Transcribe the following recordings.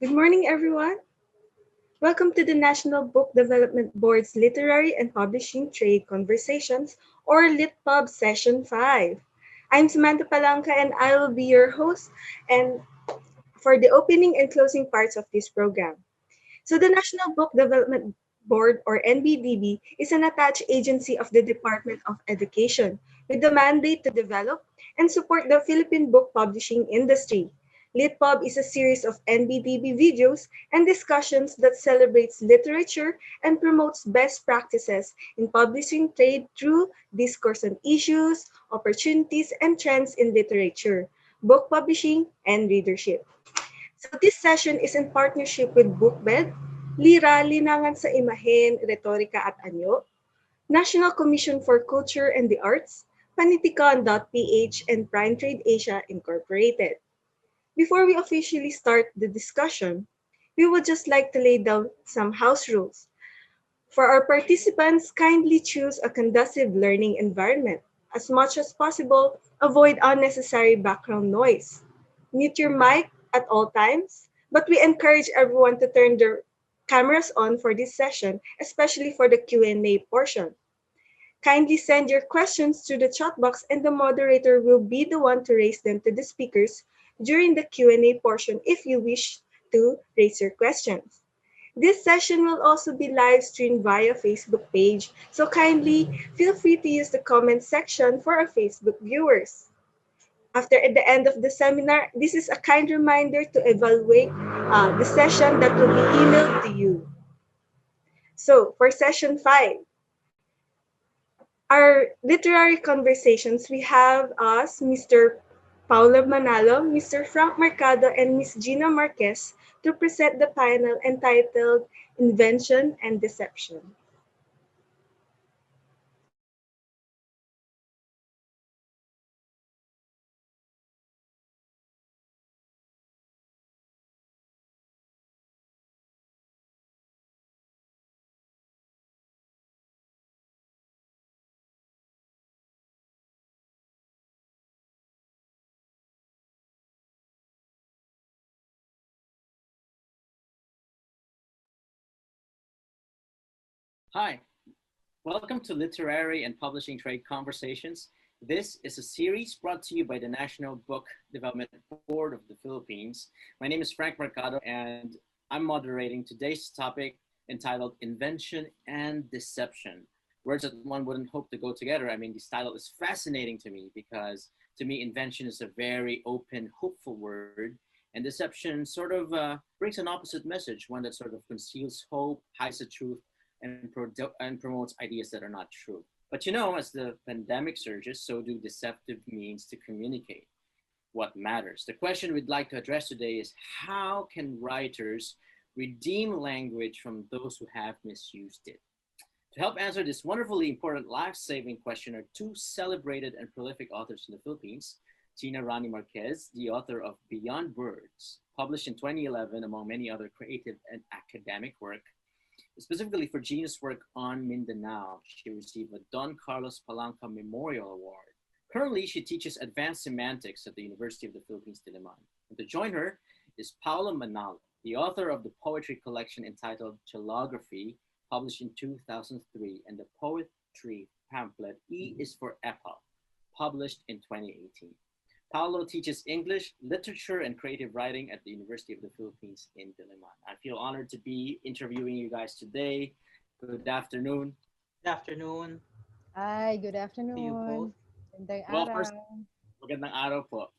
Good morning, everyone. Welcome to the National Book Development Board's Literary and Publishing Trade Conversations, or LitPub Session 5. I'm Samantha Palanca, and I will be your host and for the opening and closing parts of this program. So the National Book Development Board, or NBDB, is an attached agency of the Department of Education with the mandate to develop and support the Philippine book publishing industry. LitPub is a series of NBDB videos and discussions that celebrates literature and promotes best practices in publishing trade through discourse on issues, opportunities, and trends in literature, book publishing, and readership. So this session is in partnership with Bookbed, Lira, Linangan sa Imahen, Retorika at Anyo, National Commission for Culture and the Arts, Panitikon.ph, and Prime Trade Asia Incorporated. Before we officially start the discussion, we would just like to lay down some house rules. For our participants, kindly choose a conducive learning environment. As much as possible, avoid unnecessary background noise. Mute your mic at all times, but we encourage everyone to turn their cameras on for this session, especially for the Q&A portion. Kindly send your questions to the chat box and the moderator will be the one to raise them to the speakers during the Q&A portion if you wish to raise your questions. This session will also be live streamed via Facebook page, so kindly feel free to use the comment section for our Facebook viewers. After at the end of the seminar, this is a kind reminder to evaluate the session that will be emailed to you. So for session 5, our literary conversations, we have us, Mr. Paolo Manalo, Mr. Frank Mercado, and Ms. Jeena Marquez to present the panel entitled Invention and Deception. Hi, welcome to Literary and Publishing Trade Conversations. This is a series brought to you by the National Book Development Board of the Philippines. My name is Frank Mercado, and I'm moderating today's topic entitled Invention and Deception. Words that one wouldn't hope to go together. I mean, this title is fascinating to me because to me, invention is a very open, hopeful word, and deception sort of brings an opposite message, one that sort of conceals hope, hides the truth, and promotes ideas that are not true. But you know, as the pandemic surges, so do deceptive means to communicate what matters. The question we'd like to address today is how can writers redeem language from those who have misused it? To help answer this wonderfully important life-saving question are two celebrated and prolific authors in the Philippines, Rani Marquez, the author of Beyond Words, published in 2011 among many other creative and academic work. Specifically for Jeena's work on Mindanao, she received a Don Carlos Palanca Memorial Award. Currently, she teaches advanced semantics at the University of the Philippines, Diliman. And to join her is Paolo Manalo, the author of the poetry collection entitled Jolography, published in 2003, and the poetry pamphlet E is for Epa, published in 2018. Paolo teaches English, literature, and creative writing at the University of the Philippines in Diliman. I feel honored to be interviewing you guys today. Good afternoon. Good afternoon Hi, good to you both. afternoon. Magandang Well, first, araw. magandang araw po.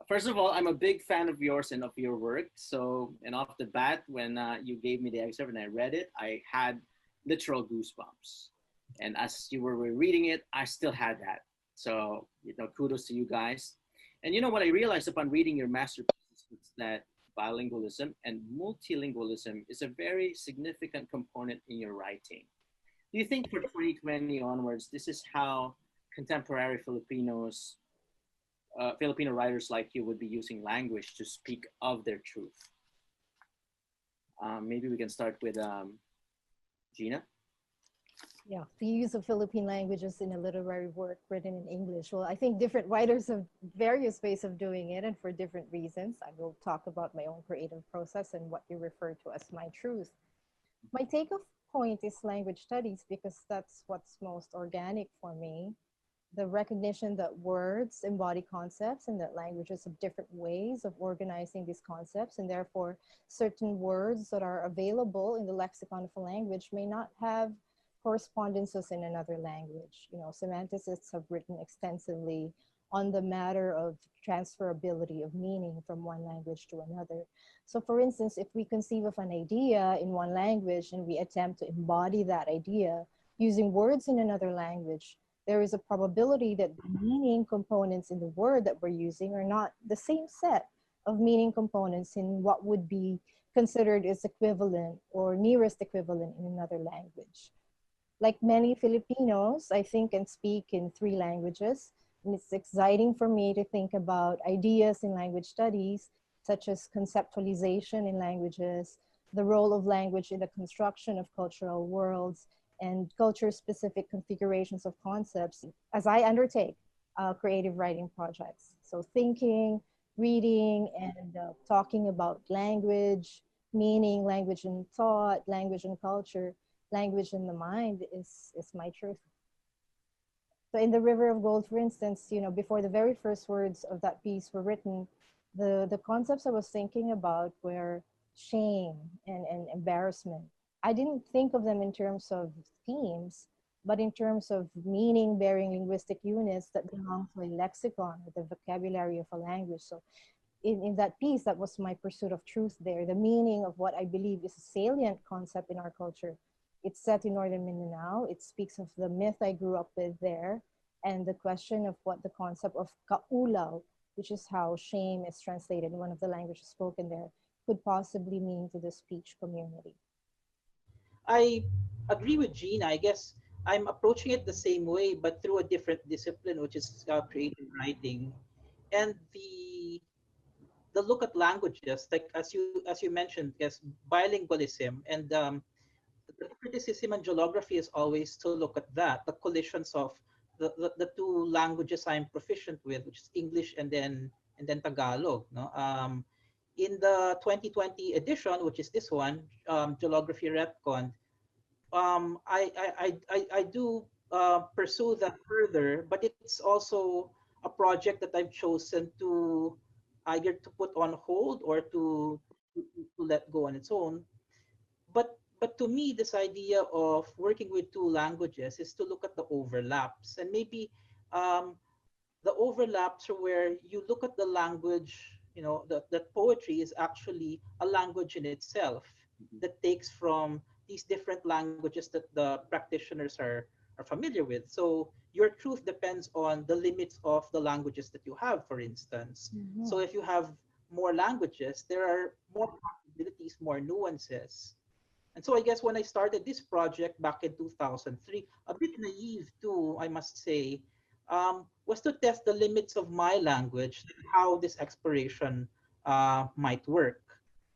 First of all, I'm a big fan of yours and of your work. So, and off the bat, when you gave me the excerpt and I read it, I had literal goosebumps. And as you were reading it, I still had that. So, kudos to you guys. And you know what I realized upon reading your masterpiece is that bilingualism and multilingualism is a very significant component in your writing. Do you think for 2020 onwards, this is how contemporary Filipino writers like you would be using language to speak of their truth? Maybe we can start with Jeena. Yeah, the use of Philippine languages in a literary work written in English. Well, I think different writers have various ways of doing it and for different reasons. I will talk about my own creative process and what you refer to as my truth. My take of point is language studies because that's what's most organic for me. The recognition that words embody concepts and that languages have different ways of organizing these concepts, and therefore certain words that are available in the lexicon of a language may not have correspondences in another language. You know, semanticists have written extensively on the matter of transferability of meaning from one language to another. So for instance, if we conceive of an idea in one language and we attempt to embody that idea using words in another language, there is a probability that the meaning components in the word that we're using are not the same set of meaning components in what would be considered as equivalent or nearest equivalent in another language. Like many Filipinos, I think and speak in 3 languages, and it's exciting for me to think about ideas in language studies, such as conceptualization in languages, the role of language in the construction of cultural worlds, and culture-specific configurations of concepts as I undertake creative writing projects. So thinking, reading, and talking about language, meaning, language and thought, language and culture, language in the mind is my truth. So in the River of Gold, for instance, you know, before the very first words of that piece were written, the concepts I was thinking about were shame and embarrassment. I didn't think of them in terms of themes, but in terms of meaning-bearing linguistic units that belong to a lexicon or the vocabulary of a language. So in that piece, that was my pursuit of truth there, the meaning of what I believe is a salient concept in our culture. It's set in northern Mindanao. It speaks of the myth I grew up with there and the question of what the concept of kaulaw, which is how shame is translated in one of the languages spoken there, could possibly mean to the speech community. I agree with Jeena. I guess I'm approaching it the same way, but through a different discipline, which is creative writing. And the look at languages, like as you mentioned, yes, bilingualism, and the criticism and Jolography is always to look at that, the collisions of the 2 languages I'm proficient with, which is English and then Tagalog. No, in the 2020 edition, which is this one, Jolography Retconned, I do pursue that further, but it's also a project that I've chosen to either to put on hold or to let go on its own. But to me, this idea of working with 2 languages is to look at the overlaps, and maybe um, the overlaps are where you look at the language, that poetry is actually a language in itself that takes from these different languages that the practitioners are familiar with. So your truth depends on the limits of the languages that you have, for instance. Mhm. So if you have more languages, there are more possibilities, more nuances. And so I guess when I started this project back in 2003, a bit naive too, I must say, was to test the limits of my language and how this exploration might work.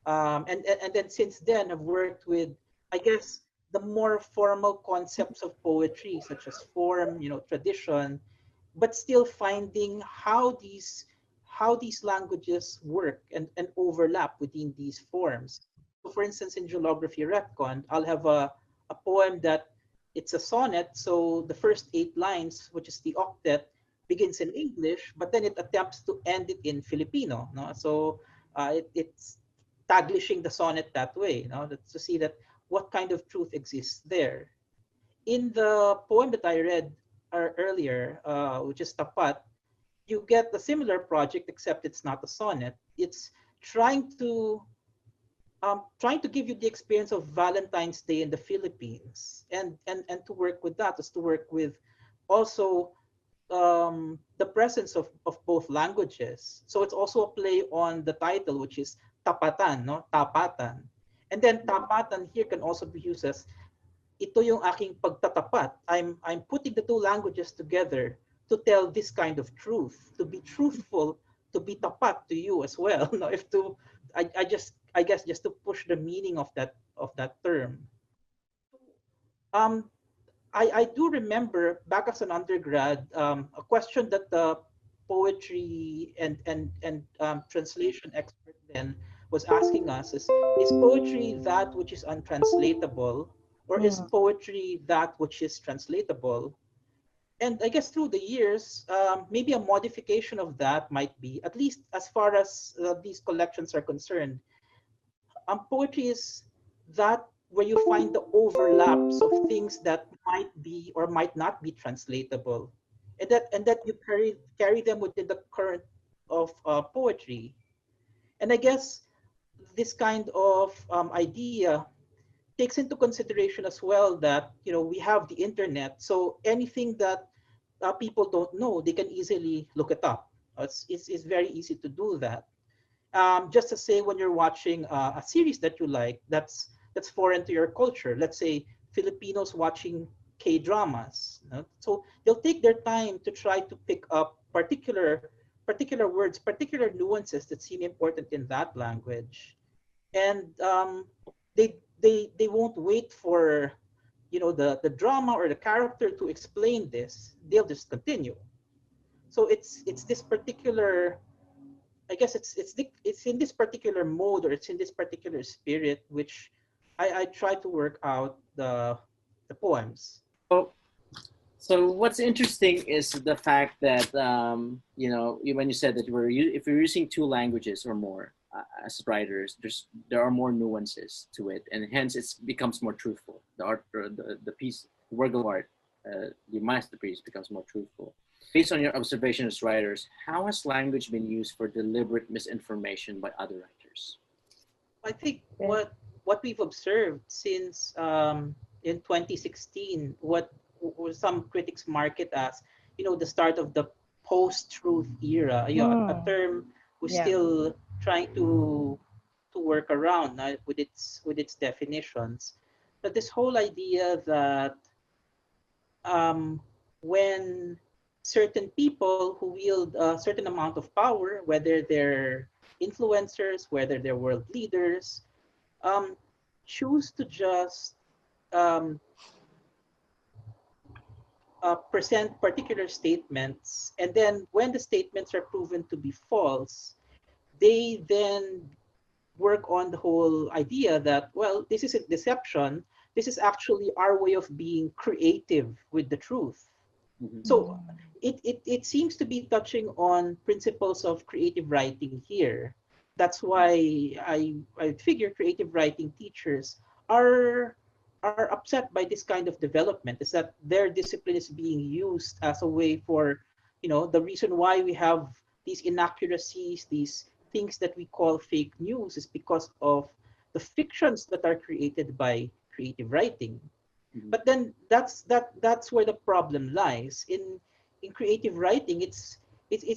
And then since then, I've worked with, I guess, the more formal concepts of poetry, such as form, tradition, but still finding how these languages work and overlap within these forms. So for instance, in Jolography Retcon, I'll have a poem that it's a sonnet. So the first 8 lines, which is the octet, begins in English, but then it attempts to end it in Filipino. No? So it's taglishing the sonnet that way, to see that what kind of truth exists there. In the poem that I read earlier, which is Tapat, you get a similar project, except it's not a sonnet. It's trying to trying to give you the experience of Valentine's Day in the Philippines, and to work with that is to work with also the presence of both languages. So it's also a play on the title, which is Tapatan, no? Tapatan. And then Tapatan here can also be used as ito yung aking pagtatapat. I'm putting the 2 languages together to tell this kind of truth, to be truthful, to be tapat to you as well. No, if to I guess just to push the meaning of that term. Um, I do remember back as an undergrad, a question that the poetry and translation expert then was asking us is poetry that which is untranslatable, or is Mm. poetry that which is translatable? And I guess through the years, maybe a modification of that might be, at least as far as these collections are concerned, poetry is that where you find the overlaps of things that might be or might not be translatable, and that you carry them within the current of poetry. And I guess this kind of idea takes into consideration as well that we have the internet, so anything that people don't know, they can easily look it up. It's very easy to do that. Just to say, when you're watching a series that you like, that's foreign to your culture. Let's say Filipinos watching K dramas. So they'll take their time to try to pick up particular words, particular nuances that seem important in that language, and they won't wait for the drama or the character to explain this. They'll just continue. So it's this particular, I guess it's in this particular mode, or it's in this particular spirit, which I try to work out the poems. So, so what's interesting is the fact that when you said that if you're using two languages or more as writers, there are more nuances to it, and hence it becomes more truthful. The art, or the piece, the work of art, the masterpiece becomes more truthful. Based on your observation as writers, how has language been used for deliberate misinformation by other writers? I think Okay. what we've observed since in 2016, what some critics market as the start of the post-truth era, a Mm. term we're Yeah. still trying to work around with its definitions. But this whole idea that um, when certain people who wield a certain amount of power, whether they're influencers, whether they're world leaders, um, choose to just um, present particular statements, and then when the statements are proven to be false, they then work on the whole idea that, well, this isn't deception. This is actually our way of being creative with the truth. Mm-hmm. So it seems to be touching on principles of creative writing here. That's why I figure creative writing teachers are are upset by this kind of development, is that their discipline is being used as a way for, the reason why we have these inaccuracies, these things that we call fake news, is because of the fictions that are created by creative writing. Mm-hmm. But then that's where the problem lies in creative writing. It's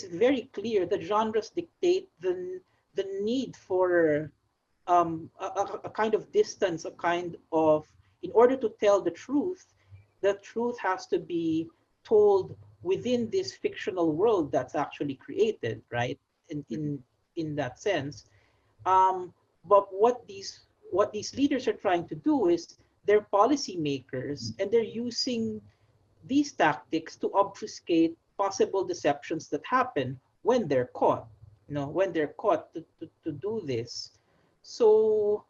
very clear that genres dictate the need for a kind of distance, a kind of, in order to tell the truth has to be told within this fictional world that's actually created, right? Mm-hmm. In that sense. um, but what these leaders are trying to do is, they're policymakers, and they're using these tactics to obfuscate possible deceptions that happen when they're caught. When they're caught to do this. So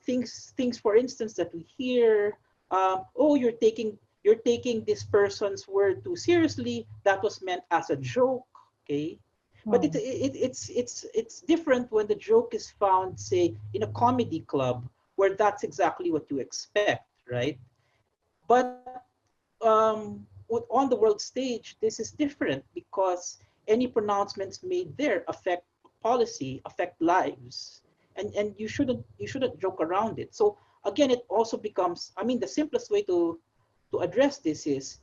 things, for instance, that we hear, oh, you're taking this person's word too seriously. That was meant as a joke, okay? But Mm. it's different when the joke is found, say, in a comedy club, where that's exactly what you expect, right? But on the world stage, this is different, because any pronouncements made there affect policy, affect lives, and you shouldn't joke around it. So again, it also becomes, I mean, the simplest way to address this is,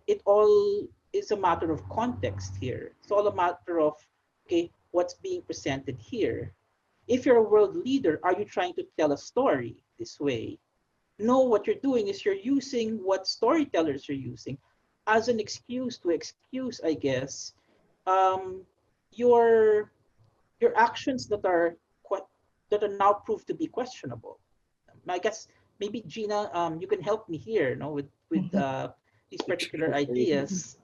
it all is a matter of context here. It's all a matter of, okay, what's being presented here. If you're a world leader, are you trying to tell a story this way? No, what you're doing is you're using what storytellers are using as an excuse to excuse, I guess, um, your your actions that are now proved to be questionable. I guess maybe Jeena, you can help me here, with with these particular ideas.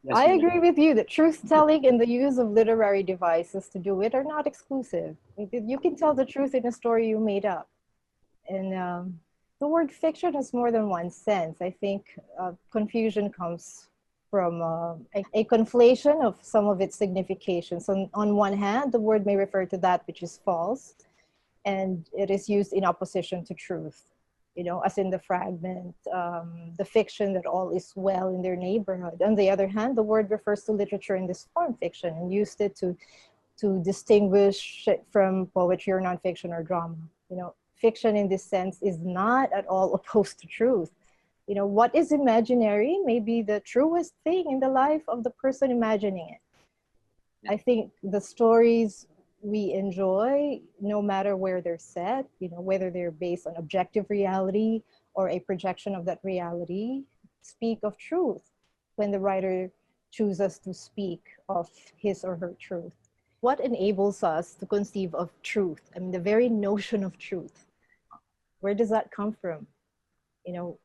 Yes, I Jeena. agree with you that truth-telling and the use of literary devices to do it are not exclusive. You can tell the truth in a story you made up. And the word fiction has more than one sense. I think confusion comes from a conflation of some of its significations. On one hand, the word may refer to that which is false, and it is used in opposition to truth. You know, as in the fragment, the fiction that all is well in their neighborhood. On the other hand, the word refers to literature in this form, fiction, and used it to distinguish it from poetry or nonfiction or drama. You know, fiction in this sense is not at all opposed to truth. You know, what is imaginary may be the truest thing in the life of the person imagining it. I think the stories we enjoy, no matter where they're set, you know, whether they're based on objective reality or a projection of that reality, speak of truth when the writer chooses to speak of his or her truth. What enables us to conceive of truth? I mean, the very notion of truth. Where does that come from? You know,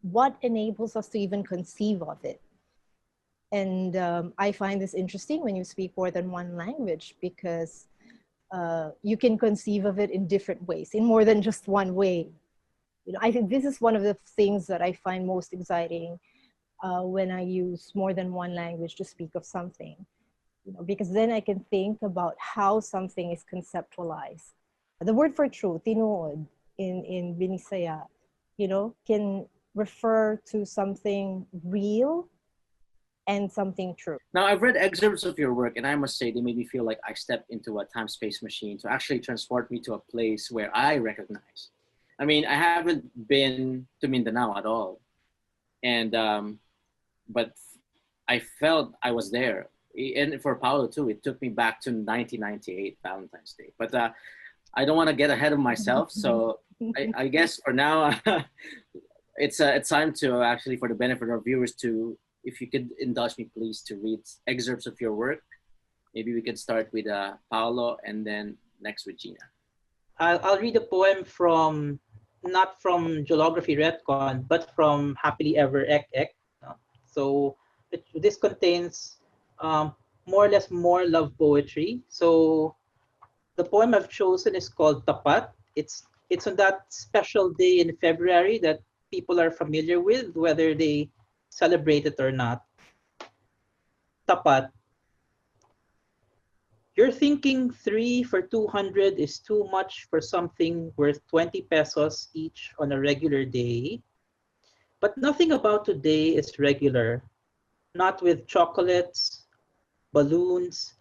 what enables us to even conceive of it? And I find this interesting when you speak more than one language, because you can conceive of it in different ways, in more than just one way. You know, I think this is one of the things that I find most exciting when I use more than one language to speak of something. You know, because then I can think about how something is conceptualized. The word for truth, tinuod, in Binisaya, you know, can refer to something real and something true. Now, I've read excerpts of your work, and I must say they made me feel like I stepped into a time space machine to actually transport me to a place where I recognize. I mean, I haven't been to Mindanao at all, and but I felt I was there. And for Paolo too, it took me back to 1998 Valentine's Day. But I don't want to get ahead of myself, so I guess for now, it's time to actually, for the benefit of our viewers, to, if you could indulge me, please, to read excerpts of your work. Maybe we could start with Paolo, and then next with Jeena. I'll read a poem from, not from Jolography Retconned, but from Happily Ever Ek Ek. So this contains more or less more love poetry. So the poem I've chosen is called Tapat. It's on that special day in February that people are familiar with, whether they celebrate it or not. Tapat. You're thinking 3 for 200 is too much for something worth 20 pesos each on a regular day. But nothing about today is regular. Not with chocolates, balloons,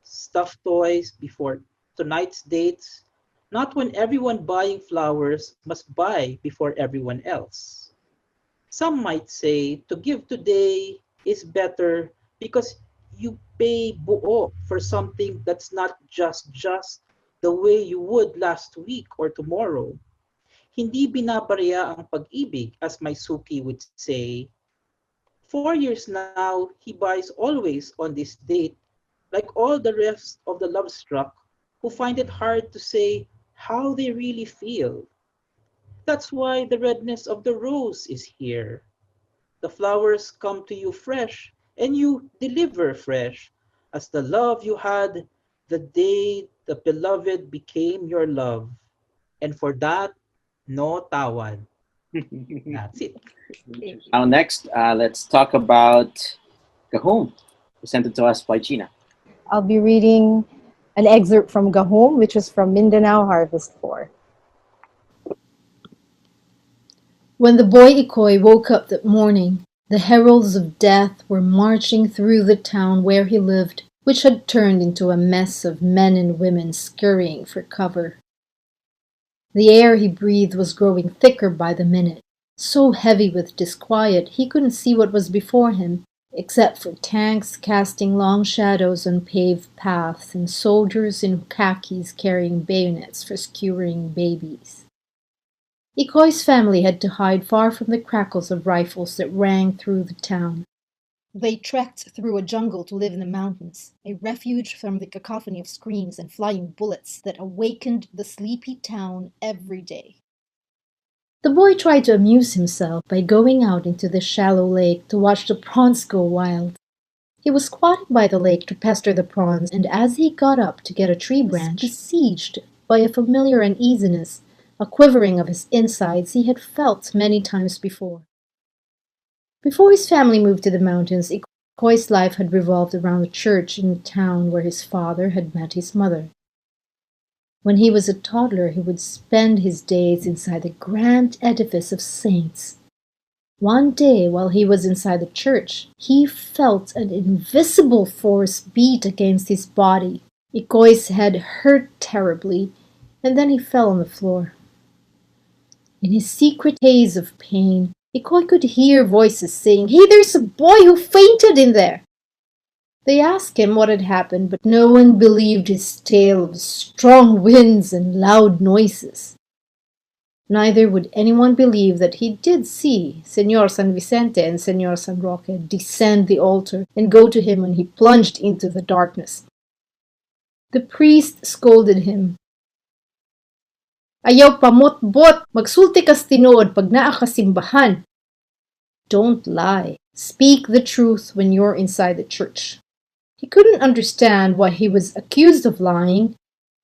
stuffed toys before tonight's dates. Not when everyone buying flowers must buy before everyone else. Some might say to give today is better because you pay buo for something that's not just the way you would last week or tomorrow. Hindi binabarya ang pag-ibig, as my suki would say. 4 years now, he buys always on this date, like all the rest of the love struck who find it hard to say how they really feel. That's why the redness of the rose is here. The flowers come to you fresh, and you deliver fresh, as the love you had the day the beloved became your love. And for that, no tawad. That's it. Now, next, let's talk about Gahom, presented to us by Jeena. I'll be reading an excerpt from Gahom, which is from Mindanao Harvest 4. When the boy Ikoy woke up that morning, the heralds of death were marching through the town where he lived, which had turned into a mess of men and women scurrying for cover. The air he breathed was growing thicker by the minute, so heavy with disquiet he couldn't see what was before him, except for tanks casting long shadows on paved paths and soldiers in khakis carrying bayonets for skewering babies. Ikoy's family had to hide far from the crackles of rifles that rang through the town. They trekked through a jungle to live in the mountains, a refuge from the cacophony of screams and flying bullets that awakened the sleepy town every day. The boy tried to amuse himself by going out into the shallow lake to watch the prawns go wild. He was squatting by the lake to pester the prawns, and as he got up to get a tree branch, besieged by a familiar uneasiness, a quivering of his insides he had felt many times before. Before his family moved to the mountains, Ikoy's life had revolved around the church in the town where his father had met his mother. When he was a toddler, he would spend his days inside the grand edifice of saints. One day, while he was inside the church, he felt an invisible force beat against his body. Ikoy's head hurt terribly, and then he fell on the floor. In his secret haze of pain, Ikoy could hear voices saying, "Hey, there's a boy who fainted in there!" They asked him what had happened, but no one believed his tale of strong winds and loud noises. Neither would anyone believe that he did see Señor San Vicente and Señor San Roque descend the altar and go to him when he plunged into the darkness. The priest scolded him. "Ayaw pamot-bot, magsulti kas tinood pag naa ka simbahan." Don't lie. Speak the truth when you're inside the church. He couldn't understand why he was accused of lying,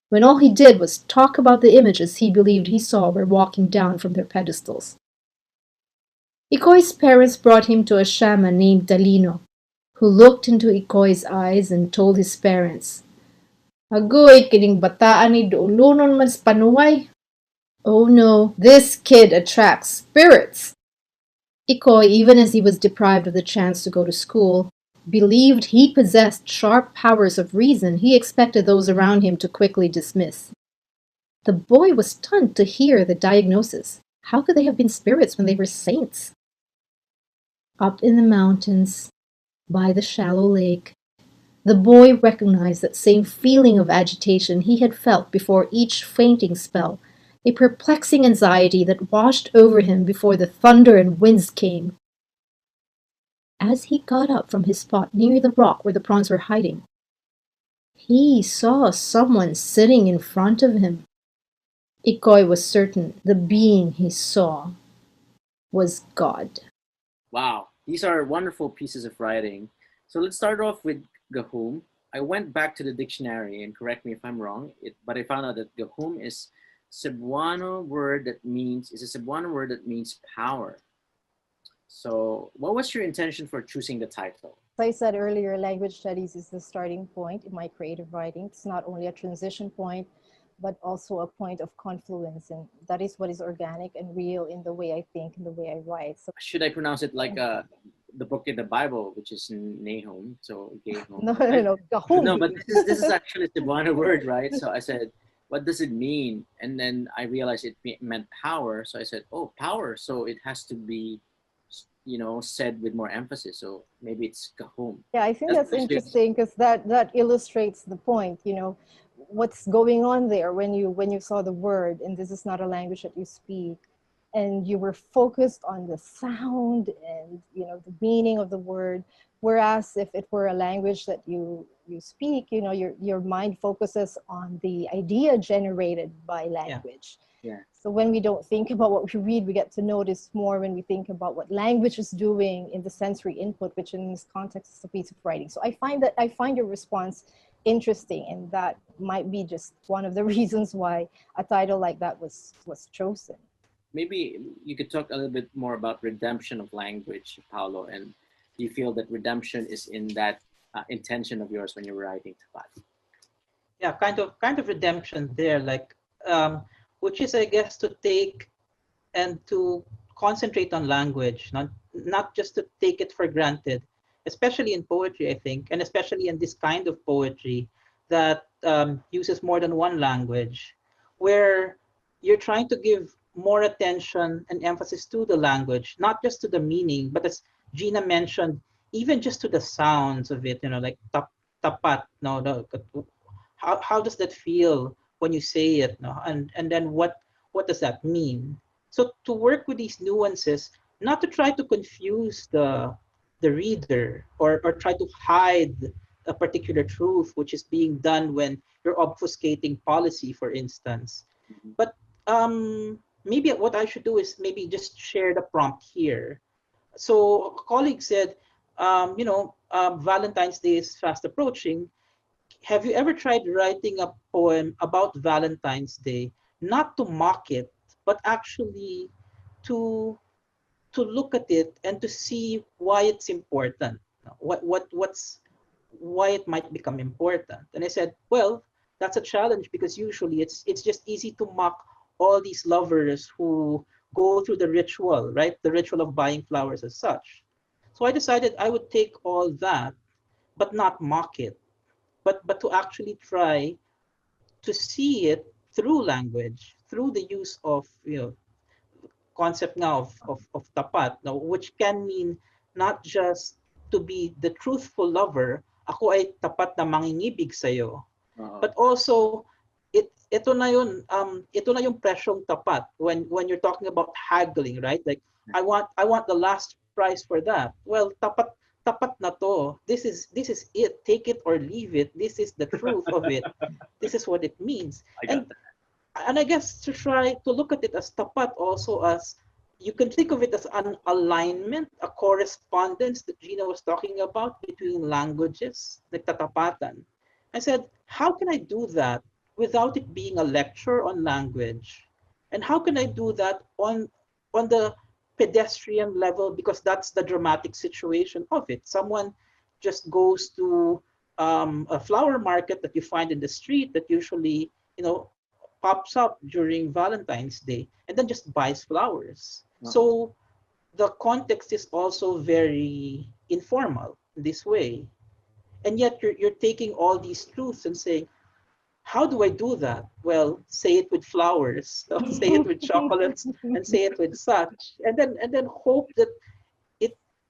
when all he did was talk about the images he believed he saw were walking down from their pedestals. Ikoy's parents brought him to a shaman named Dalino, who looked into Ikoy's eyes and told his parents, "Agoy, kining bataan ni doulunon man sa panuway." Oh no, this kid attracts spirits. Ikoy, even as he was deprived of the chance to go to school, believed he possessed sharp powers of reason he expected those around him to quickly dismiss. The boy was stunned to hear the diagnosis. How could they have been spirits when they were saints? Up in the mountains, by the shallow lake, the boy recognized that same feeling of agitation he had felt before each fainting spell, a perplexing anxiety that washed over him before the thunder and winds came. As he got up from his spot near the rock where the prawns were hiding, he saw someone sitting in front of him. Ikoy was certain the being he saw was God. Wow, these are wonderful pieces of writing. So let's start off with Gahum. I went back to the dictionary, and correct me if I'm wrong, but I found out that Gahum is a Cebuano word that means power. So what was your intention for choosing the title? As I said earlier, language studies is the starting point in my creative writing. It's not only a transition point, but also a point of confluence. And that is what is organic and real in the way I think and the way I write. So should I pronounce it like the book in the Bible, which is Nahum? So Gahum. no. Gahum. No, but this is actually a Cebuano word, right? So I said, what does it mean? And then I realized it meant power. So I said, oh, power. So it has to be, said with more emphasis. So maybe it's Gahum. Yeah, I think that's interesting because that illustrates the point. What's going on there when you saw the word, and this is not a language that you speak, and you were focused on the sound and the meaning of the word, whereas if it were a language that you speak, your mind focuses on the idea generated by language. Yeah. So when we don't think about what we read, we get to notice more when we think about what language is doing in the sensory input, which in this context is a piece of writing. So I find your response interesting, and that might be just one of the reasons why a title like that was chosen. Maybe you could talk a little bit more about redemption of language, Paolo, and do you feel that redemption is in that intention of yours when you were writing Tapat? Yeah, kind of redemption there, which is, I guess, to take and to concentrate on language, not just to take it for granted, especially in poetry, I think, and especially in this kind of poetry that uses more than one language, where you're trying to give more attention and emphasis to the language, not just to the meaning, but as Jeena mentioned, even just to the sounds of it, like tapat, how does that feel when you say it, no? And then what does that mean? So to work with these nuances, not to try to confuse the reader or try to hide a particular truth, which is being done when you're obfuscating policy, for instance, but maybe what I should do is maybe just share the prompt here. So a colleague said, Valentine's Day is fast approaching. Have you ever tried writing a poem about Valentine's Day, not to mock it, but actually to look at it and to see why it's important, what's why it might become important? And I said, well, that's a challenge because usually it's just easy to mock all these lovers who go through the ritual, right? The ritual of buying flowers as such. So I decided I would take all that, but not mock it, but to actually try to see it through language, through the use of concept now of tapat, now, which can mean not just to be the truthful lover, ako ay tapat na mangingibig sa'yo, but also ito na yung presyong tapat when you're talking about haggling, right? Like I want the last price for that. Well, tapat na to. This is it. Take it or leave it. This is the truth of it. This is what it means. And I guess to try to look at it as tapat also as you can think of it as an alignment, a correspondence that Jeena was talking about between languages, nagtatapatan. I said, how can I do that without it being a lecture on language? And how can I do that on the pedestrian level, because that's the dramatic situation of it. Someone just goes to a flower market that you find in the street that usually, pops up during Valentine's Day and then just buys flowers. So the context is also very informal in this way. And yet you're taking all these truths and saying, how do I do that? Well, say it with flowers, say it with chocolates, and say it with such, and then hope that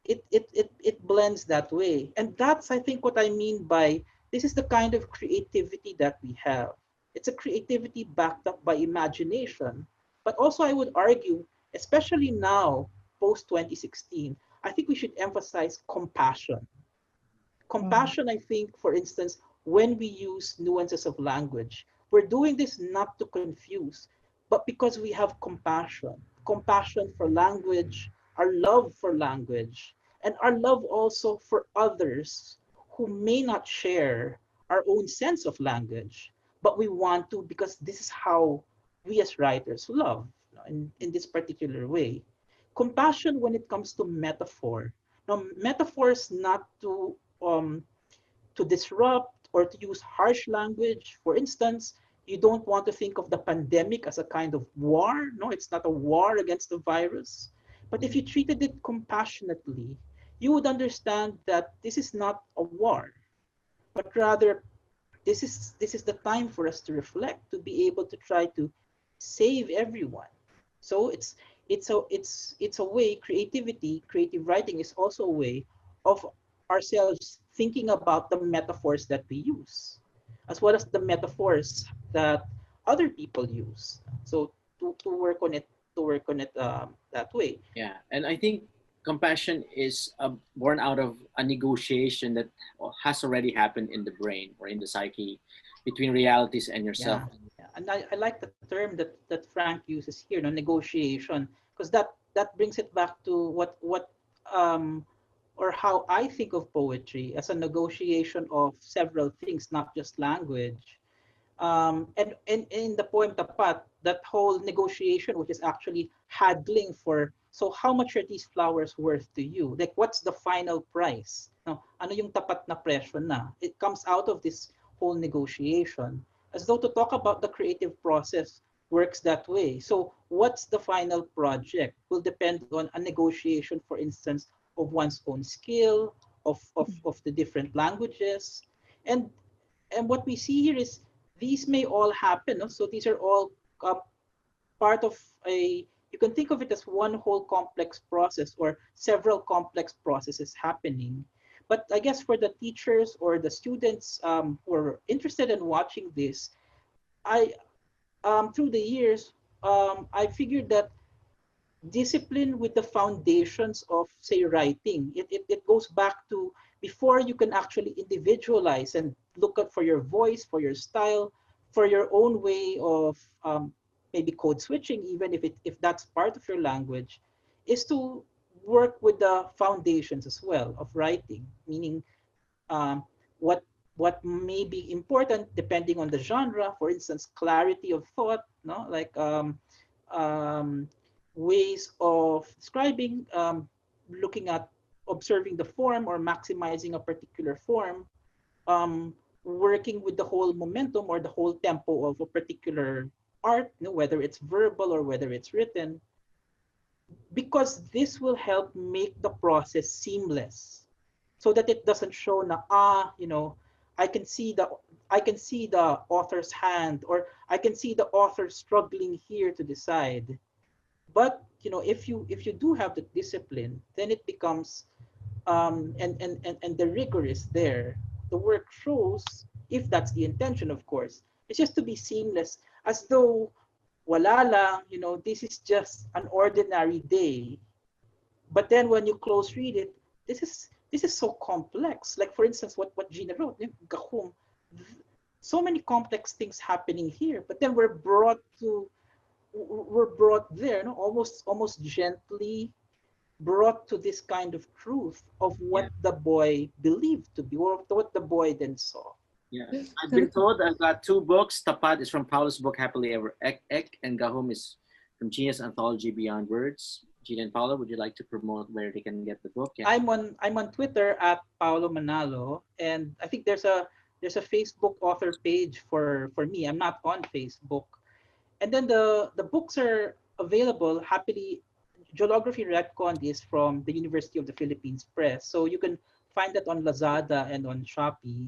it blends that way. And that's, I think, what I mean by this is the kind of creativity that we have. It's a creativity backed up by imagination. But also, I would argue, especially now, post 2016, I think we should emphasize compassion. Compassion, I think, for instance, when we use nuances of language, we're doing this not to confuse, but because we have compassion for language, our love for language, and our love also for others who may not share our own sense of language, but we want to because this is how we as writers love in this particular way. Compassion when it comes to metaphor. Now, metaphors not to disrupt or to use harsh language. For instance, you don't want to think of the pandemic as a kind of war. No, it's not a war against the virus. But if you treated it compassionately, you would understand that this is not a war, but rather this is the time for us to reflect, to be able to try to save everyone. So it's a way, creative writing is also a way of ourselves thinking about the metaphors that we use, as well as the metaphors that other people use. So to work on it, that way. Yeah, and I think compassion is born out of a negotiation that has already happened in the brain or in the psyche between realities and yourself. Yeah. And I like the term that Frank uses here, no, negotiation, because that brings it back to what or how I think of poetry as a negotiation of several things, not just language. And in the poem Tapat, that whole negotiation, which is actually haggling for, so how much are these flowers worth to you? Like, what's the final price? No, ano yung tapat na presyo na? It comes out of this whole negotiation, as though to talk about the creative process works that way. So what's the final project will depend on a negotiation, for instance, of one's own skill, of the different languages. And what we see here is these may all happen. No? So these are all part of you can think of it as one whole complex process or several complex processes happening. But I guess for the teachers or the students who are interested in watching this, I through the years, I figured that discipline with the foundations of, say, writing, it goes back to before you can actually individualize and look at for your voice, for your style, for your own way of maybe code switching, even if that's part of your language, is to work with the foundations as well of writing, meaning um, what what may be important depending on the genre. For instance, clarity of thought, no, like um, ways of describing, looking at observing the form or maximizing a particular form, working with the whole momentum or the whole tempo of a particular art, whether it's verbal or whether it's written, because this will help make the process seamless so that it doesn't show na I can see the I can see the author's hand, or I can see the author struggling here to decide. But if you do have the discipline, then it becomes and the rigor is there. The work shows, if that's the intention, of course, it's just to be seamless, as though wala lang, this is just an ordinary day. But then when you close read it, this is so complex. Like, for instance, what Jeena wrote, Gahum, so many complex things happening here, but then we're brought there, almost gently brought to this kind of truth of what the boy believed to be, or what the boy then saw. Yeah, I've been told I've got two books. Tapad is from Paolo's book Happily Ever Ek, and Gahum is from Jeena's anthology Beyond Words. Jeena and Paolo, would you like to promote where they can get the book? Yeah. I'm on Twitter at Paolo Manalo, and I think there's a Facebook author page for me. I'm not on Facebook. And then the books are available happily. Jolography Retconned is from the University of the Philippines Press, so you can find that on Lazada and on Shopee.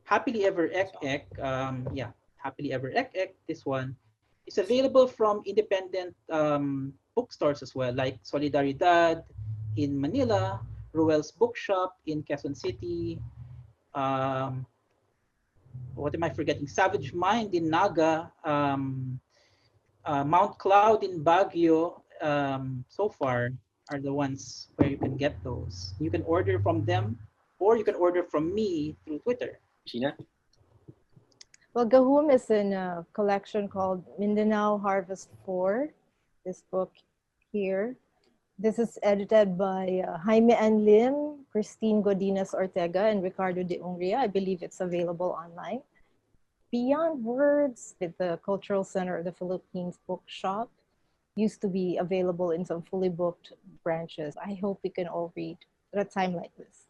Happily Ever Ek Ek, Happily Ever Ek Ek, this one is available from independent bookstores as well, like Solidaridad in Manila, Ruel's Bookshop in Quezon City, what am I forgetting? Savage Mind in Naga, Mount Cloud in Baguio, so far are the ones where you can get those. You can order from them, or you can order from me through Twitter. Jeena? Well, Gahum is in a collection called Mindanao Harvest 4, this book here. This is edited by Jaime Ann Lim, Christine Godinez Ortega, and Ricardo de Ungria. I believe it's available online. Beyond Words, with the Cultural Center of the Philippines Bookshop, used to be available in some fully booked branches. I hope we can all read at a time like this.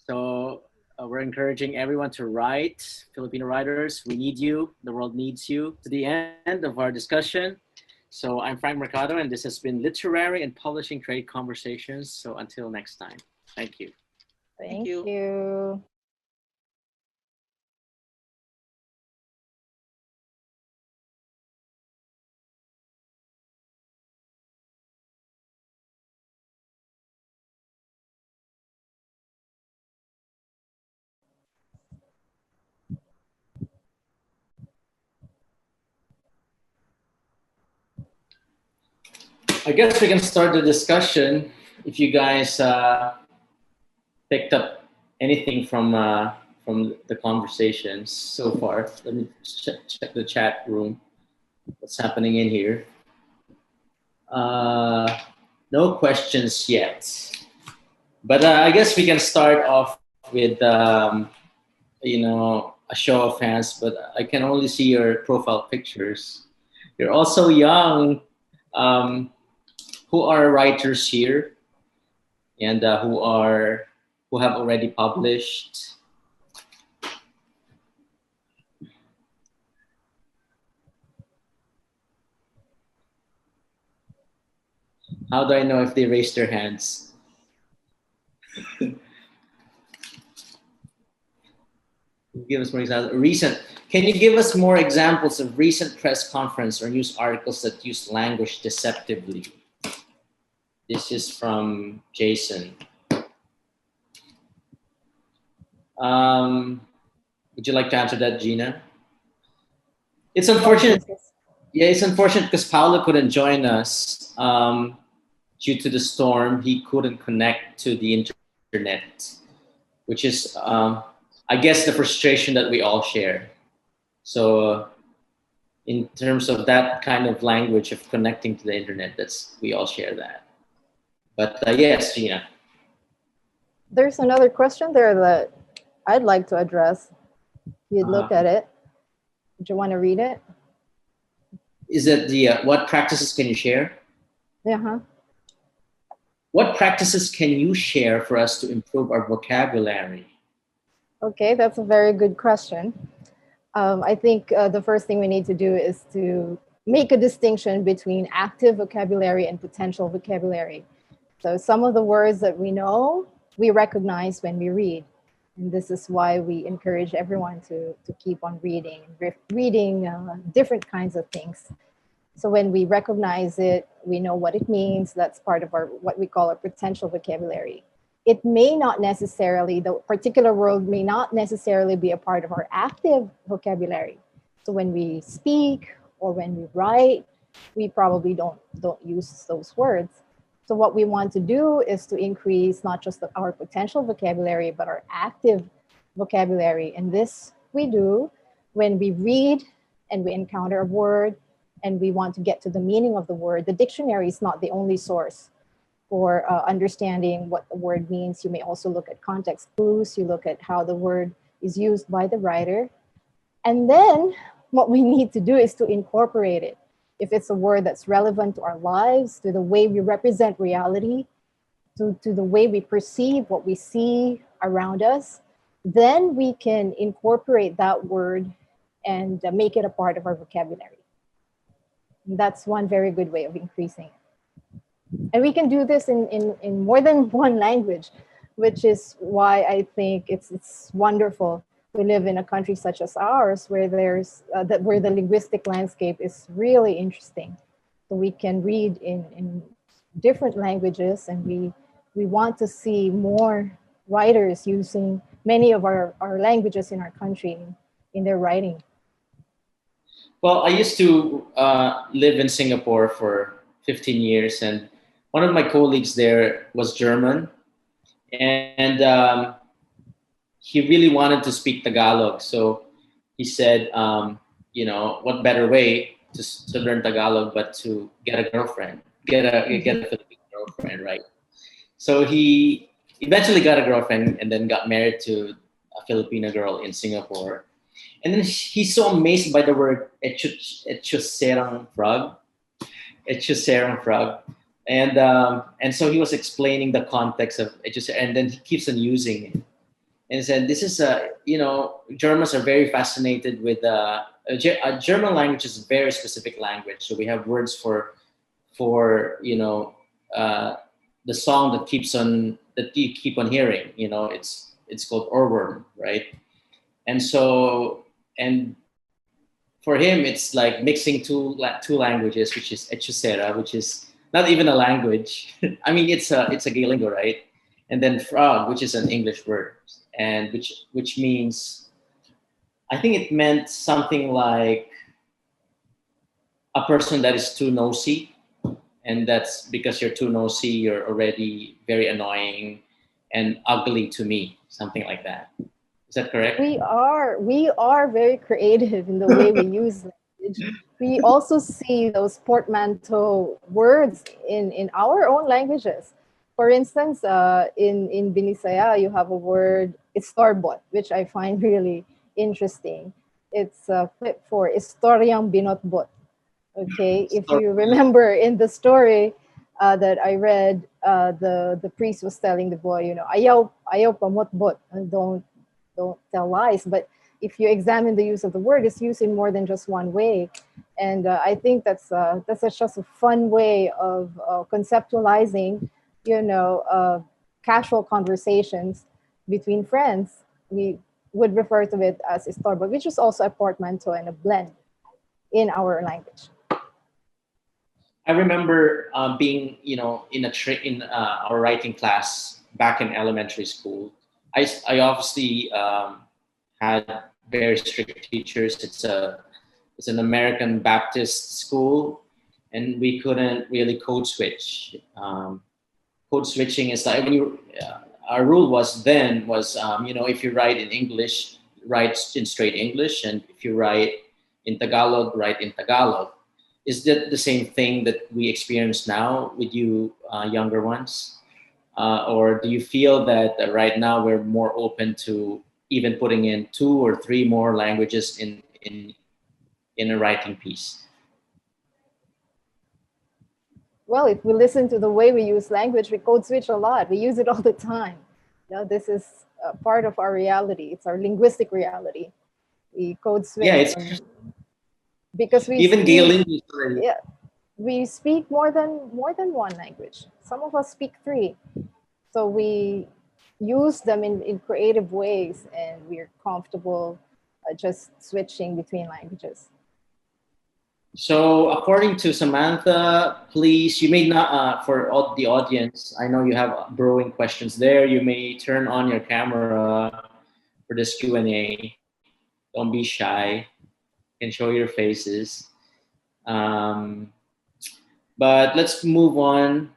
So we're encouraging everyone to write. Filipino writers, we need you. The world needs you. To the end of our discussion. So I'm Frank Mercado, and this has been Literary and Publishing Trade Conversations. So until next time, thank you. Thank you. I guess we can start the discussion. If you guys picked up anything from the conversations so far, let me check the chat room. What's happening in here? No questions yet, but I guess we can start off with a show of hands. But I can only see your profile pictures. You're also young. Who are writers here, and who have already published? How do I know if they raised their hands? Give us more examples. Can you give us more examples of recent press conference or news articles that use language deceptively? This is from Jason. Would you like to answer that, Jeena? It's unfortunate. Yeah, it's unfortunate because Paolo couldn't join us due to the storm. He couldn't connect to the internet, which is, I guess, the frustration that we all share. So in terms of that kind of language of connecting to the internet. We all share that. But yes, Jeena. There's another question there that I'd like to address. You'd look at it. Do you want to read it? Is it the what practices can you share? Yeah. What practices can you share for us to improve our vocabulary? Okay, that's a very good question. I think the first thing we need to do is to make a distinction between active vocabulary and potential vocabulary. So some of the words that we know, we recognize when we read. And this is why we encourage everyone to keep on reading different kinds of things. So when we recognize it, we know what it means. That's part of our what we call a potential vocabulary. It may not necessarily, the particular word may not necessarily be a part of our active vocabulary. So when we speak or when we write, we probably don't use those words. So what we want to do is to increase not just our potential vocabulary, but our active vocabulary. And this we do when we read and we encounter a word and we want to get to the meaning of the word. The dictionary is not the only source for understanding what the word means. You may also look at context clues. You look at how the word is used by the writer. And then what we need to do is to incorporate it. If it's a word that's relevant to our lives, to the way we represent reality, to the way we perceive what we see around us, then we can incorporate that word and make it a part of our vocabulary. And that's one very good way of increasing it. And we can do this in more than one language, which is why I think it's wonderful. We live in a country such as ours where where the linguistic landscape is really interesting. So we can read in different languages, and we want to see more writers using many of our languages in our country in their writing. Well, I used to live in Singapore for 15 years, and one of my colleagues there was German, and he really wanted to speak Tagalog. So he said, what better way to learn Tagalog but to get a girlfriend, get a Filipino girlfriend, right? So he eventually got a girlfriend and then got married to a Filipino girl in Singapore. And then he's so amazed by the word echuserang frog. Echuserang frog. And so he was explaining the context of echuserang, and then he keeps on using it. And he said, this is Germans are very fascinated with German language is a very specific language. So we have words for the song that you keep on hearing. It's called Ohrwurm, right? And so, and for him, it's like mixing two languages, which is Echusera, which is not even a language. I mean, it's a gay lingo, right? And then frog, which is an English word, and which means, I think it meant something like a person that is too nosy, and that's because you're too nosy, you're already very annoying and ugly to me, something like that. Is that correct? We are very creative in the way we use language. We also see those portmanteau words in our own languages. For instance, in Binisaya, you have a word, istorbot, which I find really interesting. It's a flip for istoryang binotbot. Okay, if you remember in the story that I read, the priest was telling the boy, ayaw pamotbot, and don't tell lies. But if you examine the use of the word, it's used in more than just one way. And I think that's just a fun way of conceptualizing, casual conversations between friends. We would refer to it as istorbo, which is also a portmanteau and a blend in our language. I remember being, in our writing class back in elementary school. I obviously had very strict teachers. It's an American Baptist school, and we couldn't really code switch. Code switching is like our rule was if you write in English, write in straight English, and if you write in Tagalog, write in Tagalog. Is that the same thing that we experience now with you younger ones? Or do you feel that right now we're more open to even putting in 2 or 3 more languages in a writing piece? Well, if we listen to the way we use language, we code switch a lot. We use it all the time. You know, this is part of our reality. It's our linguistic reality. We code switch. Yeah, it's because we even Galen. Yeah, we speak more than one language. Some of us speak 3, so we use them in creative ways, and we're comfortable just switching between languages. So according to Samantha, please, you may not, for all the audience, I know you have brewing questions there. You may turn on your camera for this Q&A. Don't be shy. You can show your faces. But let's move on.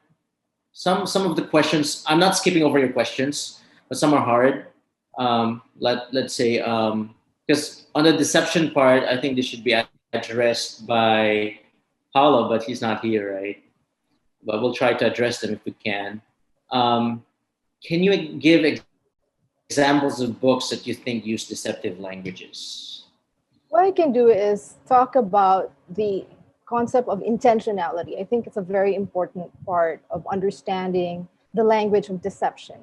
Some of the questions, I'm not skipping over your questions, but some are hard. Let's say, because on the deception part, I think this should be addressed by Paolo, but he's not here, right? But we'll try to address them if we can. Can you give examples of books that you think use deceptive languages? What I can do is talk about the concept of intentionality. I think it's a very important part of understanding the language of deception.